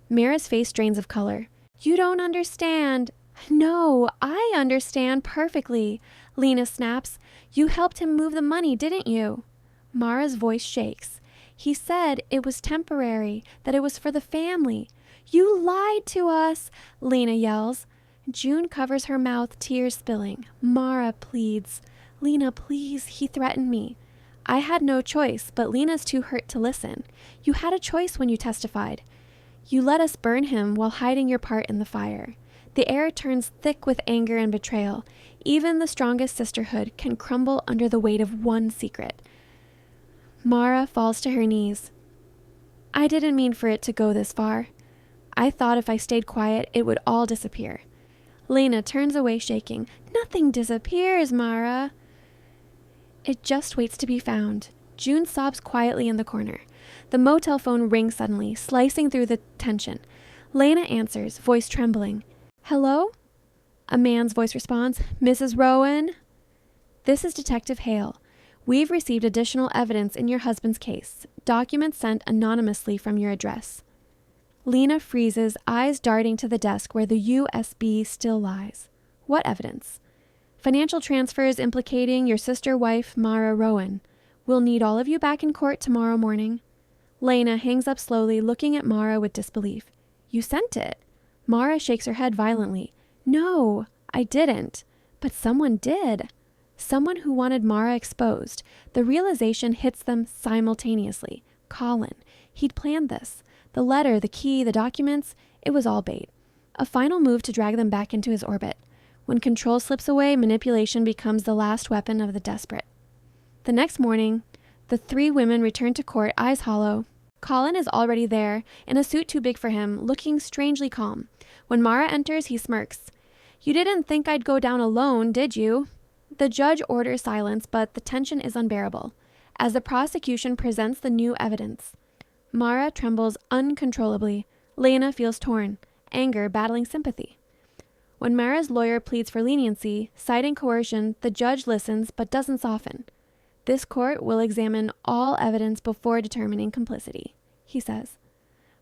Mara's face drains of color. You don't understand. No, I understand perfectly. Lena snaps. You helped him move the money, didn't you? Mara's voice shakes. He said it was temporary, that it was for the family. You lied to us, Lena yells. June covers her mouth, tears spilling. Mara pleads. Lena, please, he threatened me. I had no choice, but Lena's too hurt to listen. You had a choice when you testified. You let us burn him while hiding your part in the fire. The air turns thick with anger and betrayal. Even the strongest sisterhood can crumble under the weight of one secret. Mara falls to her knees. I didn't mean for it to go this far. I thought if I stayed quiet, it would all disappear. Lena turns away shaking. Nothing disappears, Mara. It just waits to be found. June sobs quietly in the corner. The motel phone rings suddenly, slicing through the tension. Lena answers, voice trembling. Hello? A man's voice responds, Mrs. Rowan? This is Detective Hale. We've received additional evidence in your husband's case. Documents sent anonymously from your address. Lena freezes, eyes darting to the desk where the USB still lies. What evidence? Financial transfers implicating your sister-wife, Mara Rowan. We'll need all of you back in court tomorrow morning. Lena hangs up slowly, looking at Mara with disbelief. You sent it. Mara shakes her head violently. No, I didn't. But someone did. Someone who wanted Mara exposed. The realization hits them simultaneously. Colin. He'd planned this. The letter, the key, the documents, it was all bait. A final move to drag them back into his orbit. When control slips away, manipulation becomes the last weapon of the desperate. The next morning, the three women return to court, eyes hollow. Colin is already there, in a suit too big for him, looking strangely calm. When Mara enters, he smirks. "You didn't think I'd go down alone, did you?" The judge orders silence, but the tension is unbearable, as the prosecution presents the new evidence. Mara trembles uncontrollably. Lena feels torn, anger battling sympathy. When Mara's lawyer pleads for leniency, citing coercion, the judge listens but doesn't soften. "This court will examine all evidence before determining complicity," he says.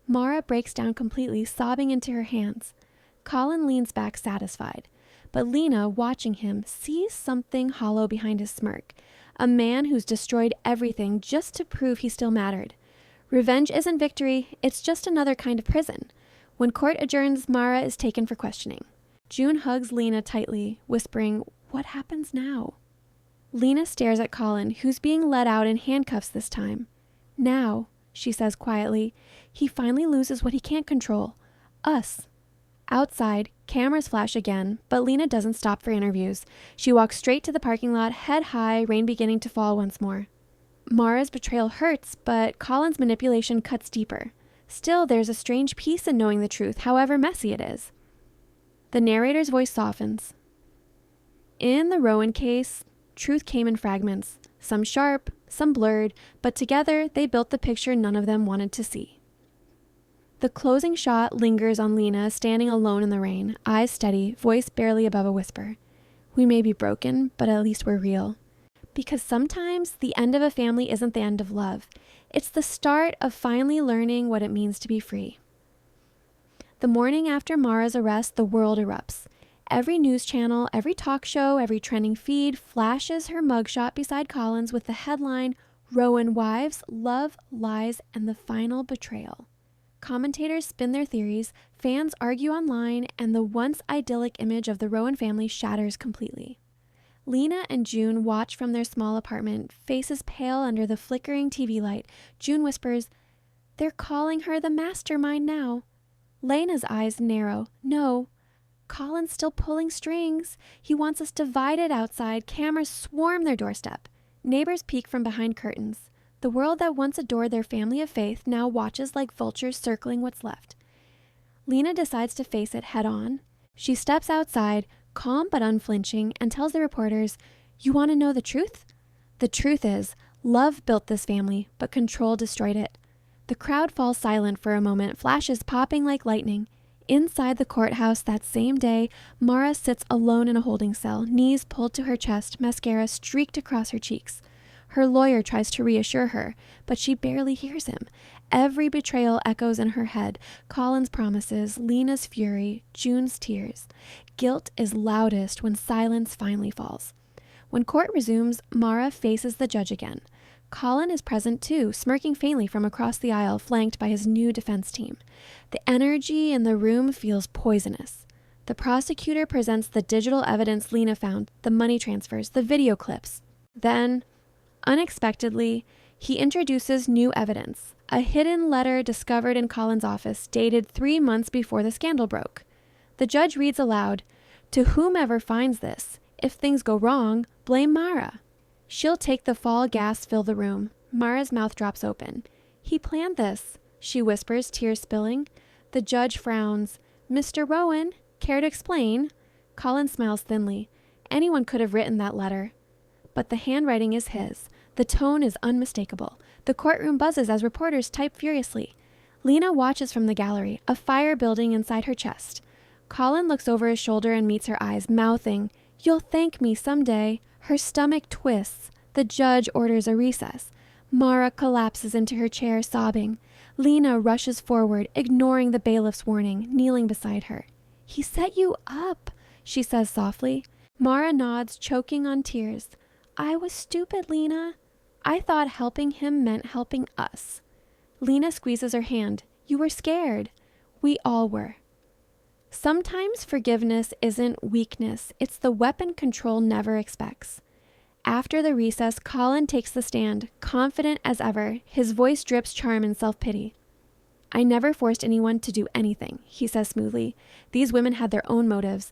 Mara breaks down completely, sobbing into her hands. Colin leans back satisfied, but Lena, watching him, sees something hollow behind his smirk. A man who's destroyed everything just to prove he still mattered. Revenge isn't victory, it's just another kind of prison. When court adjourns, Mara is taken for questioning. June hugs Lena tightly, whispering, "What happens now?" Lena stares at Colin, who's being led out in handcuffs this time. "Now," she says quietly, "he finally loses what he can't control. Us." Outside, cameras flash again, but Lena doesn't stop for interviews. She walks straight to the parking lot, head high, rain beginning to fall once more. Mara's betrayal hurts, but Colin's manipulation cuts deeper. Still, there's a strange peace in knowing the truth, however messy it is. The narrator's voice softens. In the Rowan case, truth came in fragments, some sharp, some blurred, but together they built the picture none of them wanted to see. The closing shot lingers on Lena, standing alone in the rain, eyes steady, voice barely above a whisper. "We may be broken, but at least we're real." Because sometimes the end of a family isn't the end of love. It's the start of finally learning what it means to be free. The morning after Mara's arrest, the world erupts. Every news channel, every talk show, every trending feed flashes her mugshot beside Colin's with the headline, "Rowan Wives, Love, Lies, and the Final Betrayal." Commentators spin their theories, fans argue online, and the once idyllic image of the Rowan family shatters completely. Lena and June watch from their small apartment, faces pale under the flickering TV light. June whispers, "They're calling her the mastermind now." Lena's eyes narrow. "No, Colin's still pulling strings. He wants us divided outside. Cameras swarm their doorstep. Neighbors peek from behind curtains. The world that once adored their family of faith now watches like vultures circling what's left. Lena decides to face it head on. She steps outside, calm but unflinching, and tells the reporters, "You want to know the truth? The truth is, love built this family, but control destroyed it." The crowd falls silent for a moment, flashes popping like lightning. Inside the courthouse that same day, Mara sits alone in a holding cell, knees pulled to her chest, mascara streaked across her cheeks. Her lawyer tries to reassure her, but she barely hears him. Every betrayal echoes in her head. Colin's promises, Lena's fury, June's tears. Guilt is loudest when silence finally falls. When court resumes, Mara faces the judge again. Colin is present too, smirking faintly from across the aisle, flanked by his new defense team. The energy in the room feels poisonous. The prosecutor presents the digital evidence Lena found, the money transfers, the video clips. Then, unexpectedly, he introduces new evidence, a hidden letter discovered in Colin's office, dated 3 months before the scandal broke. The judge reads aloud, "To whomever finds this, if things go wrong, blame Mara. She'll take the fall." Gasps fill the room. Mara's mouth drops open. "He planned this," she whispers, tears spilling. The judge frowns. "Mr. Rowan, care to explain?" Colin smiles thinly. Anyone could have written that letter. But the handwriting is his. The tone is unmistakable. The courtroom buzzes as reporters type furiously. Lena watches from the gallery, a fire building inside her chest. Colin looks over his shoulder and meets her eyes, mouthing, "You'll thank me someday." Her stomach twists. The judge orders a recess. Mara collapses into her chair, sobbing. Lena rushes forward, ignoring the bailiff's warning, kneeling beside her. "He set you up," she says softly. Mara nods, choking on tears. "I was stupid, Lena. I thought helping him meant helping us." Lena squeezes her hand. "You were scared." We all were. Sometimes forgiveness isn't weakness. It's the weapon control never expects. After the recess, Colin takes the stand, confident as ever. His voice drips charm and self-pity. "I never forced anyone to do anything," he says smoothly. "These women had their own motives.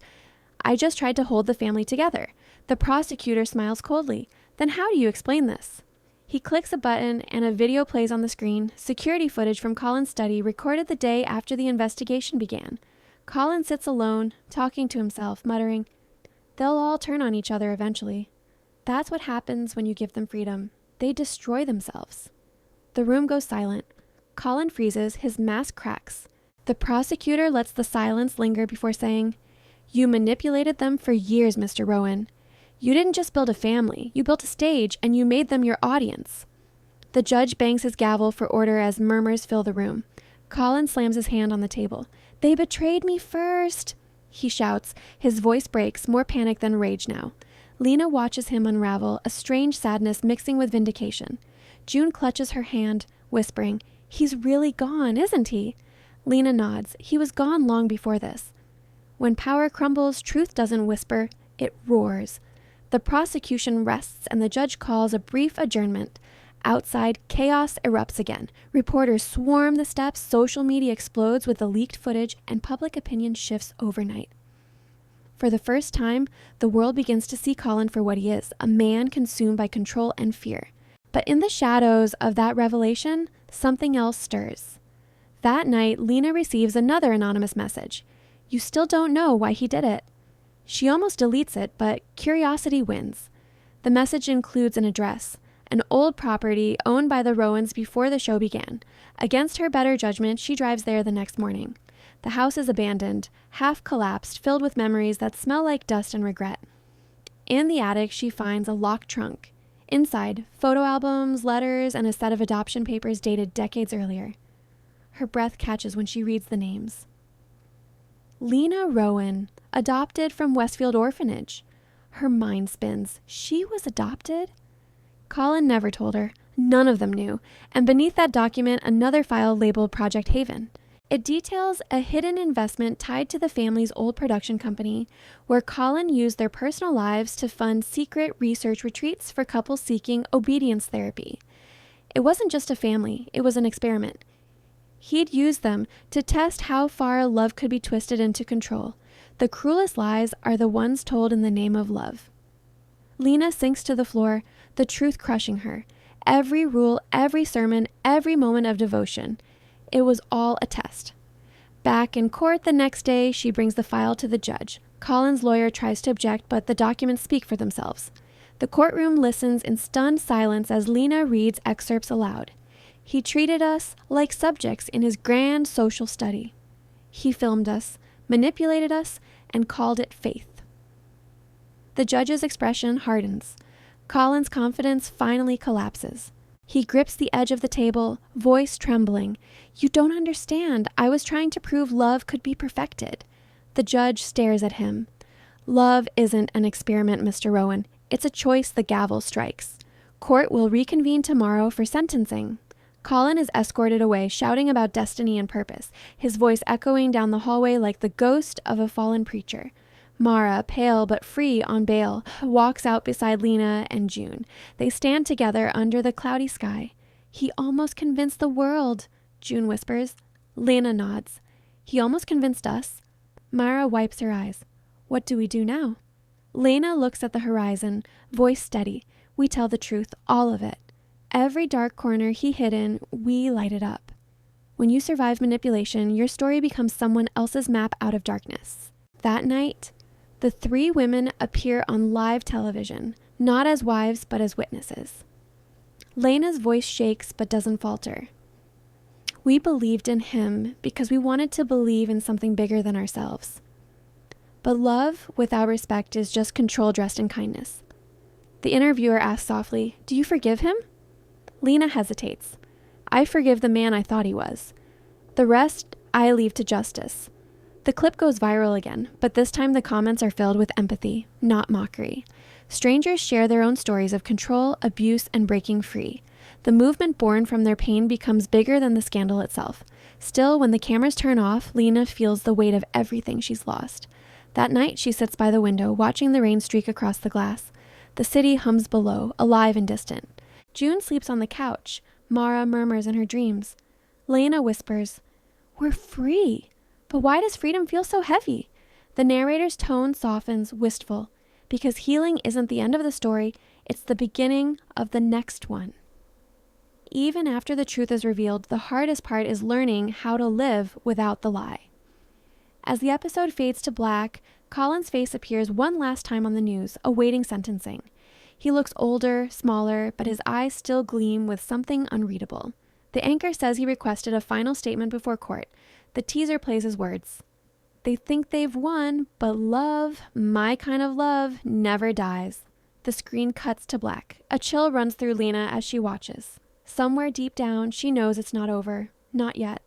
I just tried to hold the family together." The prosecutor smiles coldly. "Then how do you explain this?" He clicks a button and a video plays on the screen. Security footage from Colin's study recorded the day after the investigation began. Colin sits alone, talking to himself, muttering, "They'll all turn on each other eventually." That's what happens when you give them freedom. They destroy themselves. The room goes silent. Colin freezes, his mask cracks. The prosecutor lets the silence linger before saying, "You manipulated them for years, Mr. Rowan. You didn't just build a family, you built a stage, and you made them your audience." The judge bangs his gavel for order as murmurs fill the room. Colin slams his hand on the table. "They betrayed me first," he shouts. His voice breaks, more panic than rage now. Lena watches him unravel, a strange sadness mixing with vindication. June clutches her hand, whispering, "He's really gone, isn't he?" Lena nods. He was gone long before this. When power crumbles, truth doesn't whisper, it roars. The prosecution rests and the judge calls a brief adjournment. Outside, chaos erupts again. Reporters swarm the steps, social media explodes with the leaked footage, and public opinion shifts overnight. For the first time, the world begins to see Colin for what he is, a man consumed by control and fear. But in the shadows of that revelation, something else stirs. That night, Lena receives another anonymous message. "You still don't know why he did it." She almost deletes it, but curiosity wins. The message includes an address, an old property owned by the Rowans before the show began. Against her better judgment, she drives there the next morning. The house is abandoned, half collapsed, filled with memories that smell like dust and regret. In the attic, she finds a locked trunk. Inside, photo albums, letters, and a set of adoption papers dated decades earlier. Her breath catches when she reads the names. Lena Rowan, adopted from Westfield Orphanage. Her mind spins. She was adopted? Colin never told her. None of them knew. And beneath that document, another file labeled Project Haven. It details a hidden investment tied to the family's old production company, where Colin used their personal lives to fund secret research retreats for couples seeking obedience therapy. It wasn't just a family, it was an experiment. He'd used them to test how far love could be twisted into control. The cruelest lies are the ones told in the name of love. Lena sinks to the floor, the truth crushing her. Every rule, every sermon, every moment of devotion. It was all a test. Back in court the next day, she brings the file to the judge. Colin's lawyer tries to object, but the documents speak for themselves. The courtroom listens in stunned silence as Lena reads excerpts aloud. "He treated us like subjects in his grand social study. He filmed us, manipulated us, and called it faith." The judge's expression hardens. Colin's confidence finally collapses. He grips the edge of the table, voice trembling. "You don't understand. I was trying to prove love could be perfected." The judge stares at him. "Love isn't an experiment, Mr. Rowan. It's a choice the gavel strikes. Court will reconvene tomorrow for sentencing." Colin is escorted away, shouting about destiny and purpose, his voice echoing down the hallway like the ghost of a fallen preacher. Mara, pale but free on bail, walks out beside Lena and June. They stand together under the cloudy sky. "He almost convinced the world," June whispers. Lena nods. "He almost convinced us." Mara wipes her eyes. "What do we do now?" Lena looks at the horizon, voice steady. "We tell the truth, all of it. Every dark corner he hid in, we light it up. When you survive manipulation, your story becomes someone else's map out of darkness." That night, the three women appear on live television, not as wives, but as witnesses. Lena's voice shakes but doesn't falter. "We believed in him because we wanted to believe in something bigger than ourselves. But love without respect is just control dressed in kindness." The interviewer asks softly, "Do you forgive him?" Lena hesitates. "I forgive the man I thought he was. The rest, I leave to justice." The clip goes viral again, but this time the comments are filled with empathy, not mockery. Strangers share their own stories of control, abuse, and breaking free. The movement born from their pain becomes bigger than the scandal itself. Still, when the cameras turn off, Lena feels the weight of everything she's lost. That night, she sits by the window, watching the rain streak across the glass. The city hums below, alive and distant. June sleeps on the couch. Mara murmurs in her dreams. Lena whispers, "We're free. But why does freedom feel so heavy?" The narrator's tone softens, wistful, because healing isn't the end of the story, it's the beginning of the next one. Even after the truth is revealed, the hardest part is learning how to live without the lie. As the episode fades to black, Colin's face appears one last time on the news, awaiting sentencing. He looks older, smaller, but his eyes still gleam with something unreadable. The anchor says he requested a final statement before court. The teaser plays his words. They think they've won, but love, my kind of love, never dies. The screen cuts to black. A chill runs through Lena as she watches. Somewhere deep down, she knows it's not over. Not yet.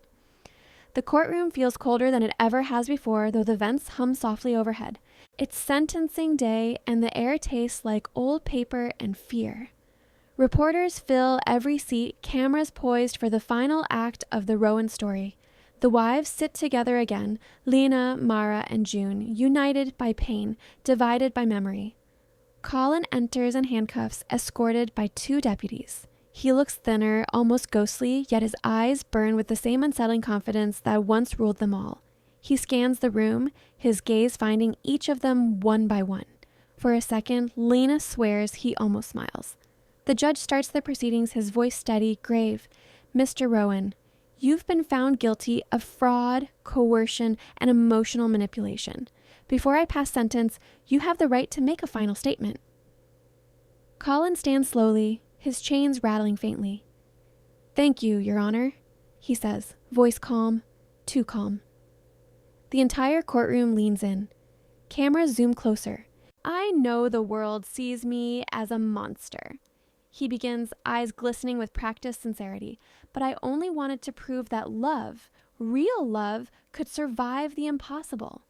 The courtroom feels colder than it ever has before, though the vents hum softly overhead. It's sentencing day, and the air tastes like old paper and fear. Reporters fill every seat, cameras poised for the final act of the Rowan story. The wives sit together again, Lena, Mara, and June, united by pain, divided by memory. Colin enters in handcuffs, escorted by 2 deputies. He looks thinner, almost ghostly, yet his eyes burn with the same unsettling confidence that once ruled them all. He scans the room, his gaze finding each of them one by one. For a second, Lena swears he almost smiles. The judge starts the proceedings, his voice steady, grave. "Mr. Rowan, you've been found guilty of fraud, coercion, and emotional manipulation. Before I pass sentence, you have the right to make a final statement." Colin stands slowly, his chains rattling faintly. "Thank you, Your Honor," he says, voice calm, too calm. The entire courtroom leans in. Cameras zoom closer. "I know the world sees me as a monster," he begins, eyes glistening with practiced sincerity. "But I only wanted to prove that love, real love, could survive the impossible."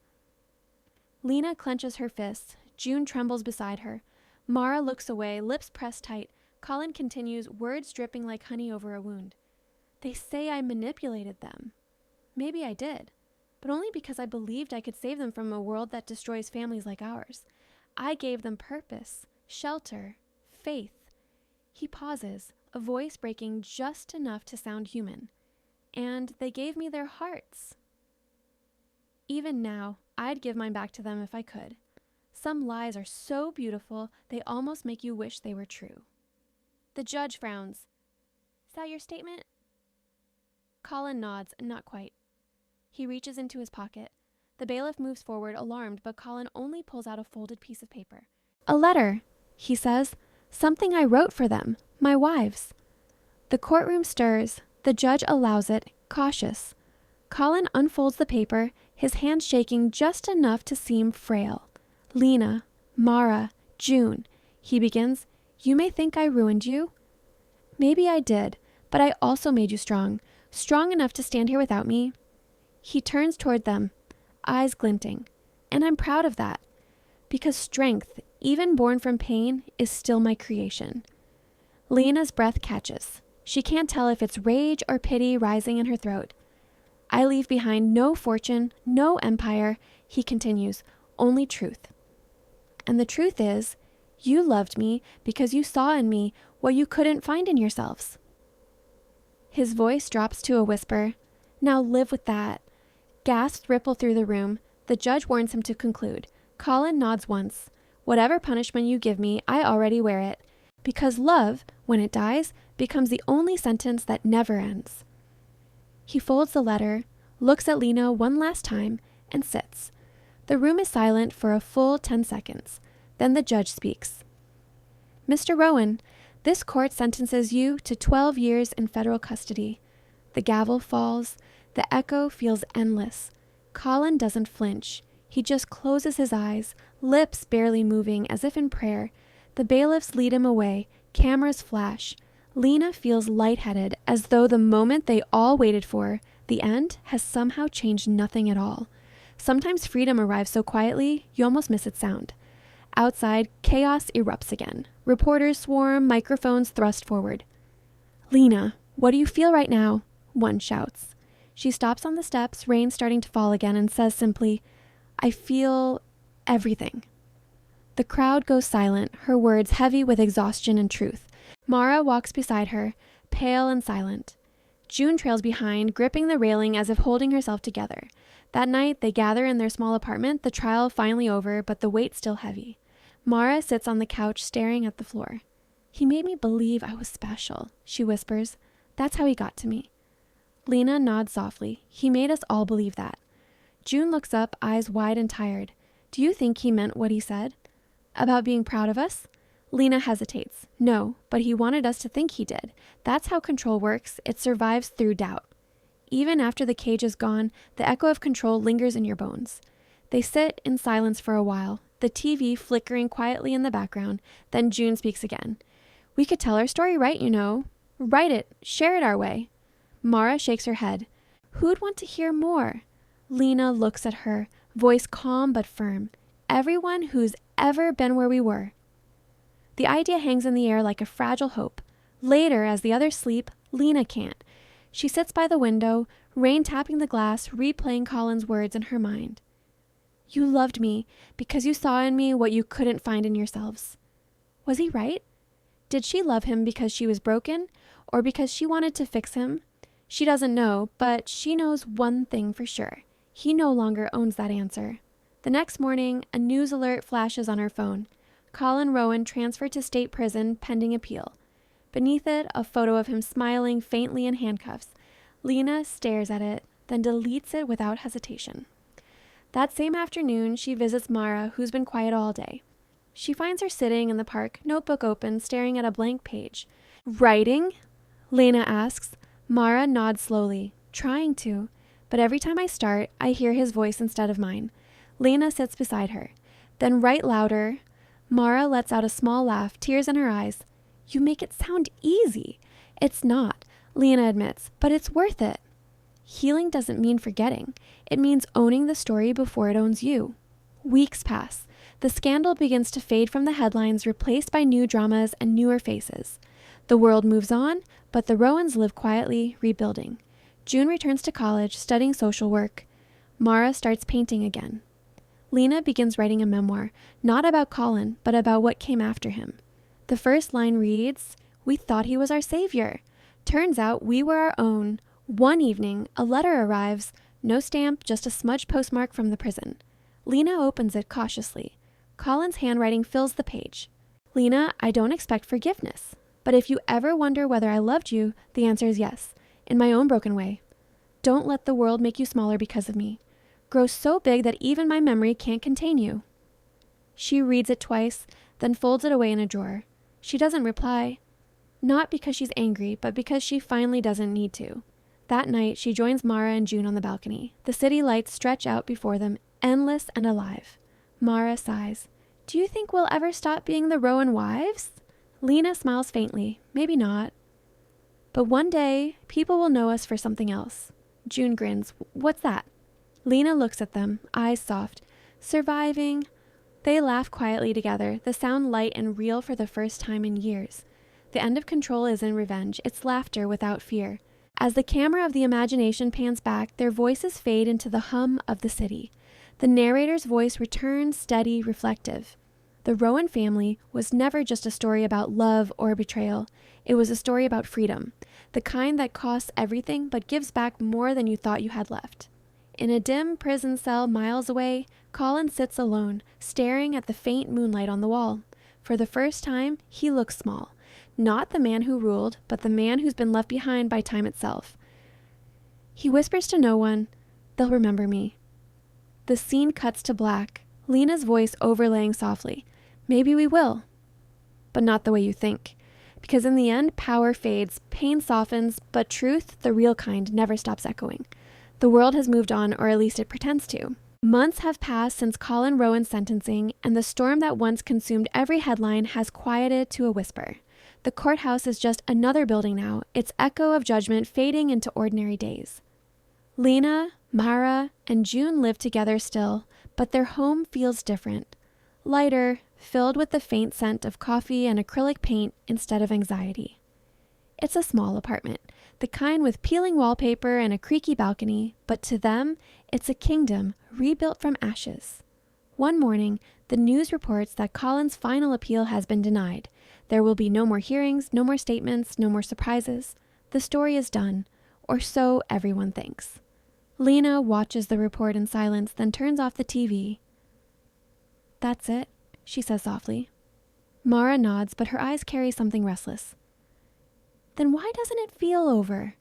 Lena clenches her fists. June trembles beside her. Mara looks away, lips pressed tight. Colin continues, words dripping like honey over a wound. "They say I manipulated them. Maybe I did, but only because I believed I could save them from a world that destroys families like ours. I gave them purpose, shelter, faith." He pauses, a voice breaking just enough to sound human. "And they gave me their hearts. Even now, I'd give mine back to them if I could. Some lies are so beautiful, they almost make you wish they were true." The judge frowns. "Is that your statement?" Colin nods, not quite. He reaches into his pocket. The bailiff moves forward, alarmed, but Colin only pulls out a folded piece of paper. "A letter," he says. "Something I wrote for them, my wives." The courtroom stirs. The judge allows it, cautious. Colin unfolds the paper, his hands shaking just enough to seem frail. "Lena, Mara, June," he begins. "You may think I ruined you. Maybe I did, but I also made you strong enough to stand here without me." He turns toward them, eyes glinting. "And I'm proud of that, because strength, even born from pain, is still my creation." Lena's breath catches. She can't tell if it's rage or pity rising in her throat. "I leave behind no fortune, no empire," he continues, "only truth. And the truth is, you loved me because you saw in me what you couldn't find in yourselves." His voice drops to a whisper. "Now live with that." Gasps ripple through the room. The judge warns him to conclude. Colin nods once. "Whatever punishment you give me, I already wear it. Because love, when it dies, becomes the only sentence that never ends." He folds the letter, looks at Lena one last time, and sits. The room is silent for a full 10 seconds. Then the judge speaks. "Mr. Rowan, this court sentences you to 12 years in federal custody." The gavel falls. The echo feels endless. Colin doesn't flinch. He just closes his eyes, lips barely moving as if in prayer. The bailiffs lead him away. Cameras flash. Lena feels lightheaded, as though the moment they all waited for, the end, has somehow changed nothing at all. Sometimes freedom arrives so quietly, you almost miss its sound. Outside, chaos erupts again. Reporters swarm, microphones thrust forward. "Lena, what do you feel right now?" one shouts. She stops on the steps, rain starting to fall again, and says simply, "I feel everything." The crowd goes silent, her words heavy with exhaustion and truth. Mara walks beside her, pale and silent. June trails behind, gripping the railing as if holding herself together. That night, they gather in their small apartment, the trial finally over, but the weight still heavy. Mara sits on the couch, staring at the floor. "He made me believe I was special," she whispers. "That's how he got to me." Lena nods softly. "He made us all believe that." June looks up, eyes wide and tired. "Do you think he meant what he said? About being proud of us?" Lena hesitates. "No, but he wanted us to think he did. That's how control works. It survives through doubt. Even after the cage is gone, the echo of control lingers in your bones." They sit in silence for a while, the TV flickering quietly in the background. Then June speaks again. "We could tell our story right, you know. Write it, share it our way." Mara shakes her head. "Who'd want to hear more?" Lena looks at her, voice calm but firm. "Everyone who's ever been where we were." The idea hangs in the air like a fragile hope. Later, as the others sleep, Lena can't. She sits by the window, rain tapping the glass, replaying Colin's words in her mind. "You loved me because you saw in me what you couldn't find in yourselves." Was he right? Did she love him because she was broken, or because she wanted to fix him? She doesn't know, but she knows one thing for sure. He no longer owns that answer. The next morning, a news alert flashes on her phone. Colin Rowan transferred to state prison pending appeal. Beneath it, a photo of him smiling faintly in handcuffs. Lena stares at it, then deletes it without hesitation. That same afternoon, she visits Mara, who's been quiet all day. She finds her sitting in the park, notebook open, staring at a blank page. "Writing?" Lena asks. Mara nods slowly, trying to, but every time I start, I hear his voice instead of mine. Lena sits beside her. "Then write louder." Mara lets out a small laugh, tears in her eyes. "You make it sound easy." "It's not," Lena admits, "but it's worth it." Healing doesn't mean forgetting. It means owning the story before it owns you. Weeks pass. The scandal begins to fade from the headlines, replaced by new dramas and newer faces. The world moves on, but the Rowans live quietly, rebuilding. June returns to college, studying social work. Mara starts painting again. Lena begins writing a memoir, not about Colin, but about what came after him. The first line reads, "We thought he was our savior. Turns out we were our own. One evening, a letter arrives, no stamp, just a smudged postmark from the prison." Lena opens it cautiously. Colin's handwriting fills the page. "Lena, I don't expect forgiveness. But if you ever wonder whether I loved you, the answer is yes, in my own broken way. Don't let the world make you smaller because of me. Grow so big that even my memory can't contain you." She reads it twice, then folds it away in a drawer. She doesn't reply, not because she's angry, but because she finally doesn't need to. That night, she joins Mara and June on the balcony. The city lights stretch out before them, endless and alive. Mara sighs. "Do you think we'll ever stop being the Rowan Wives?" Lena smiles faintly. "Maybe not. But one day, people will know us for something else." June grins. "What's that?" Lena looks at them, eyes soft. "Surviving." They laugh quietly together, the sound light and real for the first time in years. The end of control isn't revenge, it's laughter without fear. As the camera of the imagination pans back, their voices fade into the hum of the city. The narrator's voice returns, steady, reflective. The Rowan family was never just a story about love or betrayal. It was a story about freedom, the kind that costs everything but gives back more than you thought you had left. In a dim prison cell miles away, Colin sits alone, staring at the faint moonlight on the wall. For the first time, he looks small. Not the man who ruled, but the man who's been left behind by time itself. He whispers to no one, "They'll remember me." The scene cuts to black, Lena's voice overlaying softly. "Maybe we will. But not the way you think. Because in the end, power fades, pain softens, but truth, the real kind, never stops echoing. The world has moved on, or at least it pretends to." Months have passed since Colin Rowan's sentencing, and the storm that once consumed every headline has quieted to a whisper. The courthouse is just another building now, its echo of judgment fading into ordinary days. Lena, Mara, and June live together still, but their home feels different. Lighter, filled with the faint scent of coffee and acrylic paint instead of anxiety. It's a small apartment, the kind with peeling wallpaper and a creaky balcony, but to them, it's a kingdom rebuilt from ashes. One morning, The news reports that Colin's final appeal has been denied. There will be no more hearings, no more statements, no more surprises. The story is done, or so everyone thinks. Lena watches the report in silence, then turns off the TV. "That's it," she says softly. Mara nods, but her eyes carry something restless. "Then why doesn't it feel over?"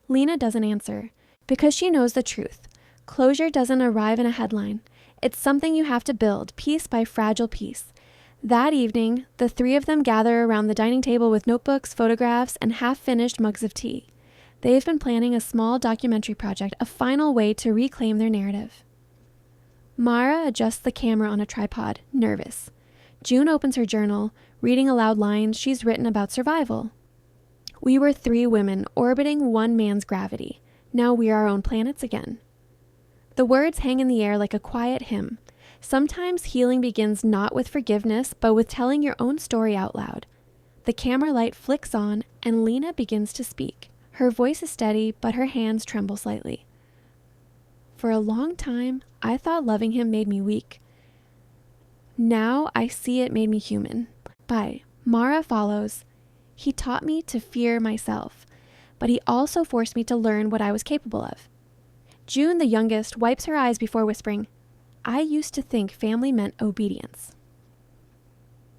Lena doesn't answer, because she knows the truth. Closure doesn't arrive in a headline. It's something you have to build, piece by fragile piece. That evening, the three of them gather around the dining table with notebooks, photographs, and half-finished mugs of tea. They've been planning a small documentary project, a final way to reclaim their narrative. Mara adjusts the camera on a tripod, nervous. June opens her journal, reading aloud lines she's written about survival. "We were 3 women orbiting one man's gravity. Now we are our own planets again." The words hang in the air like a quiet hymn. Sometimes healing begins not with forgiveness, but with telling your own story out loud. The camera light flicks on, and Lena begins to speak. Her voice is steady, but her hands tremble slightly. "For a long time, I thought loving him made me weak. Now I see it made me human." Mara follows. "He taught me to fear myself, but he also forced me to learn what I was capable of." June, the youngest, wipes her eyes before whispering, "I used to think family meant obedience.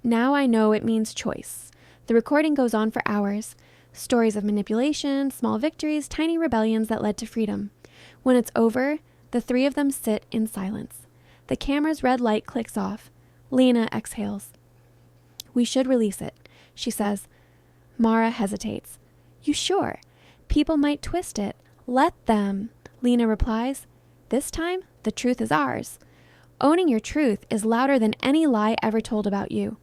Now I know it means choice." The recording goes on for hours. Stories of manipulation, small victories, tiny rebellions that led to freedom. When it's over, the 3 of them sit in silence. The camera's red light clicks off. Lena exhales. "We should release it," she says. Mara hesitates. "You sure? People might twist it." "Let them," Lena replies. "This time, the truth is ours." Owning your truth is louder than any lie ever told about you.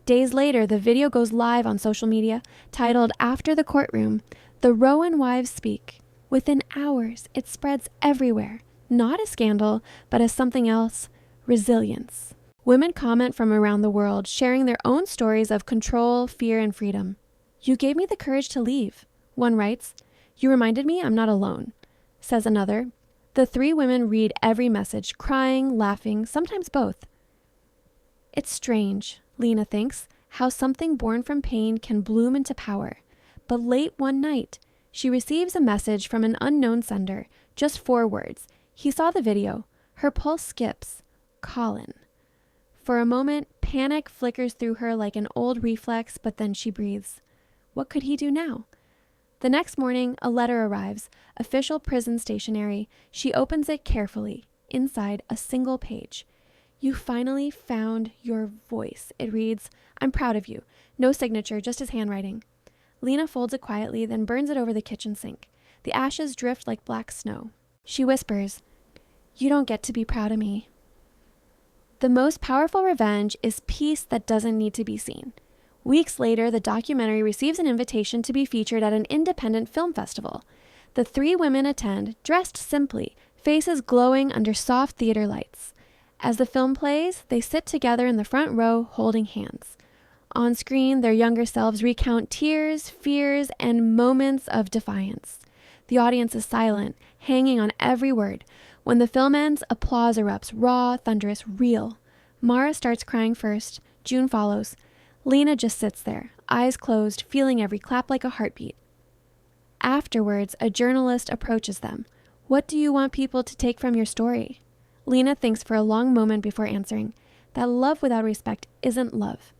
Days later, the video goes live on social media, titled "After the Courtroom." The Rowan Wives speak. Within hours, it spreads everywhere. Not a scandal, but as something else: resilience. Women comment from around the world, sharing their own stories of control, fear, and freedom. "You gave me the courage to leave," one writes. "You reminded me I'm not alone," says another. The 3 women read every message, crying, laughing, sometimes both. It's strange, Lena thinks, how something born from pain can bloom into power. But late one night, she receives a message from an unknown sender, just 4 words. He saw the video. Her pulse skips. Colin. For a moment, panic flickers through her like an old reflex, but then she breathes. What could he do now? The next morning, a letter arrives, official prison stationery. She opens it carefully. Inside, a single page. "You finally found your voice," it reads. "I'm proud of you." No signature, just his handwriting. Lena folds it quietly, then burns it over the kitchen sink. The ashes drift like black snow. She whispers, "You don't get to be proud of me." The most powerful revenge is peace that doesn't need to be seen. Weeks later, the documentary receives an invitation to be featured at an independent film festival. The 3 women attend, dressed simply, faces glowing under soft theater lights. As the film plays, they sit together in the front row, holding hands. On screen, their younger selves recount tears, fears, and moments of defiance. The audience is silent, hanging on every word. When the film ends, applause erupts, raw, thunderous, real. Mara starts crying first. June follows. Lena just sits there, eyes closed, feeling every clap like a heartbeat. Afterwards, a journalist approaches them. "What do you want people to take from your story?" Lena thinks for a long moment before answering, that love without respect isn't love.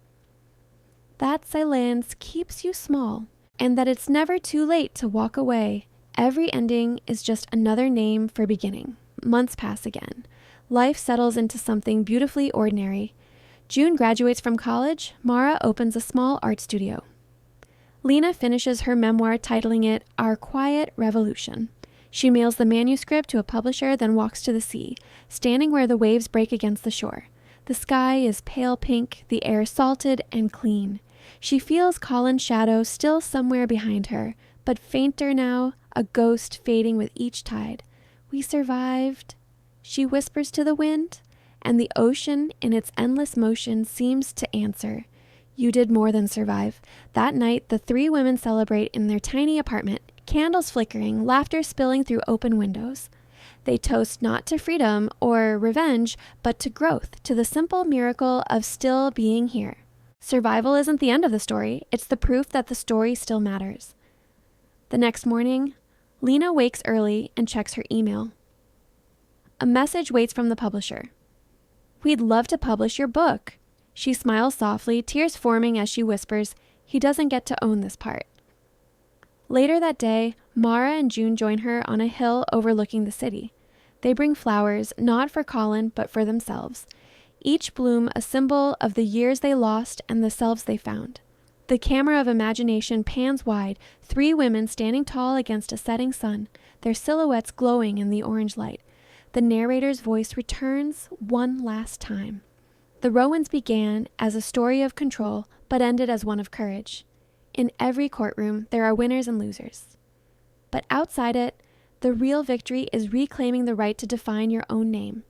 That silence keeps you small, and that it's never too late to walk away. Every ending is just another name for beginning. Months pass again. Life settles into something beautifully ordinary. June graduates from college. Mara opens a small art studio. Lena finishes her memoir, titling it Our Quiet Revolution. She mails the manuscript to a publisher, then walks to the sea, standing where the waves break against the shore. The sky is pale pink, the air salted and clean. She feels Colin's shadow still somewhere behind her, but fainter now, a ghost fading with each tide. "We survived," she whispers to the wind, and the ocean, in its endless motion, seems to answer. "You did more than survive." That night, the 3 women celebrate in their tiny apartment, candles flickering, laughter spilling through open windows. They toast not to freedom or revenge, but to growth, to the simple miracle of still being here. Survival isn't the end of the story. It's the proof that the story still matters. The next morning, Lena wakes early and checks her email. A message waits from the publisher. "We'd love to publish your book." She smiles softly, tears forming as she whispers, "He doesn't get to own this part." Later that day, Mara and June join her on a hill overlooking the city. They bring flowers, not for Colin, but for themselves. Each bloom a symbol of the years they lost and the selves they found. The camera of imagination pans wide, 3 women standing tall against a setting sun, their silhouettes glowing in the orange light. The narrator's voice returns one last time. The Rowans began as a story of control, but ended as one of courage. In every courtroom, there are winners and losers. But outside it, the real victory is reclaiming the right to define your own name.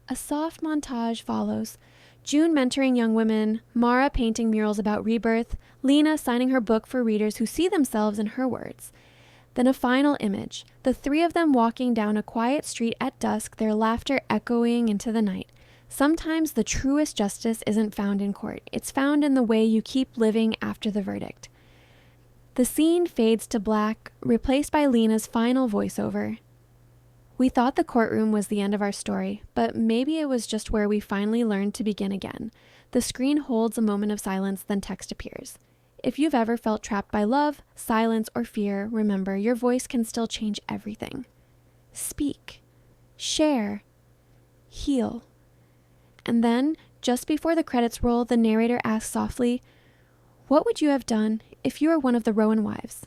A soft montage follows. June mentoring young women, Mara painting murals about rebirth, Lena signing her book for readers who see themselves in her words. Then a final image, the 3 of them walking down a quiet street at dusk, their laughter echoing into the night. Sometimes the truest justice isn't found in court. It's found in the way you keep living after the verdict. The scene fades to black, replaced by Lena's final voiceover. "We thought the courtroom was the end of our story, but maybe it was just where we finally learned to begin again." The screen holds a moment of silence, then text appears. If you've ever felt trapped by love, silence, or fear, remember, your voice can still change everything. Speak. Share. Heal. And then, just before the credits roll, the narrator asks softly, "What would you have done if you were one of the Rowan wives?"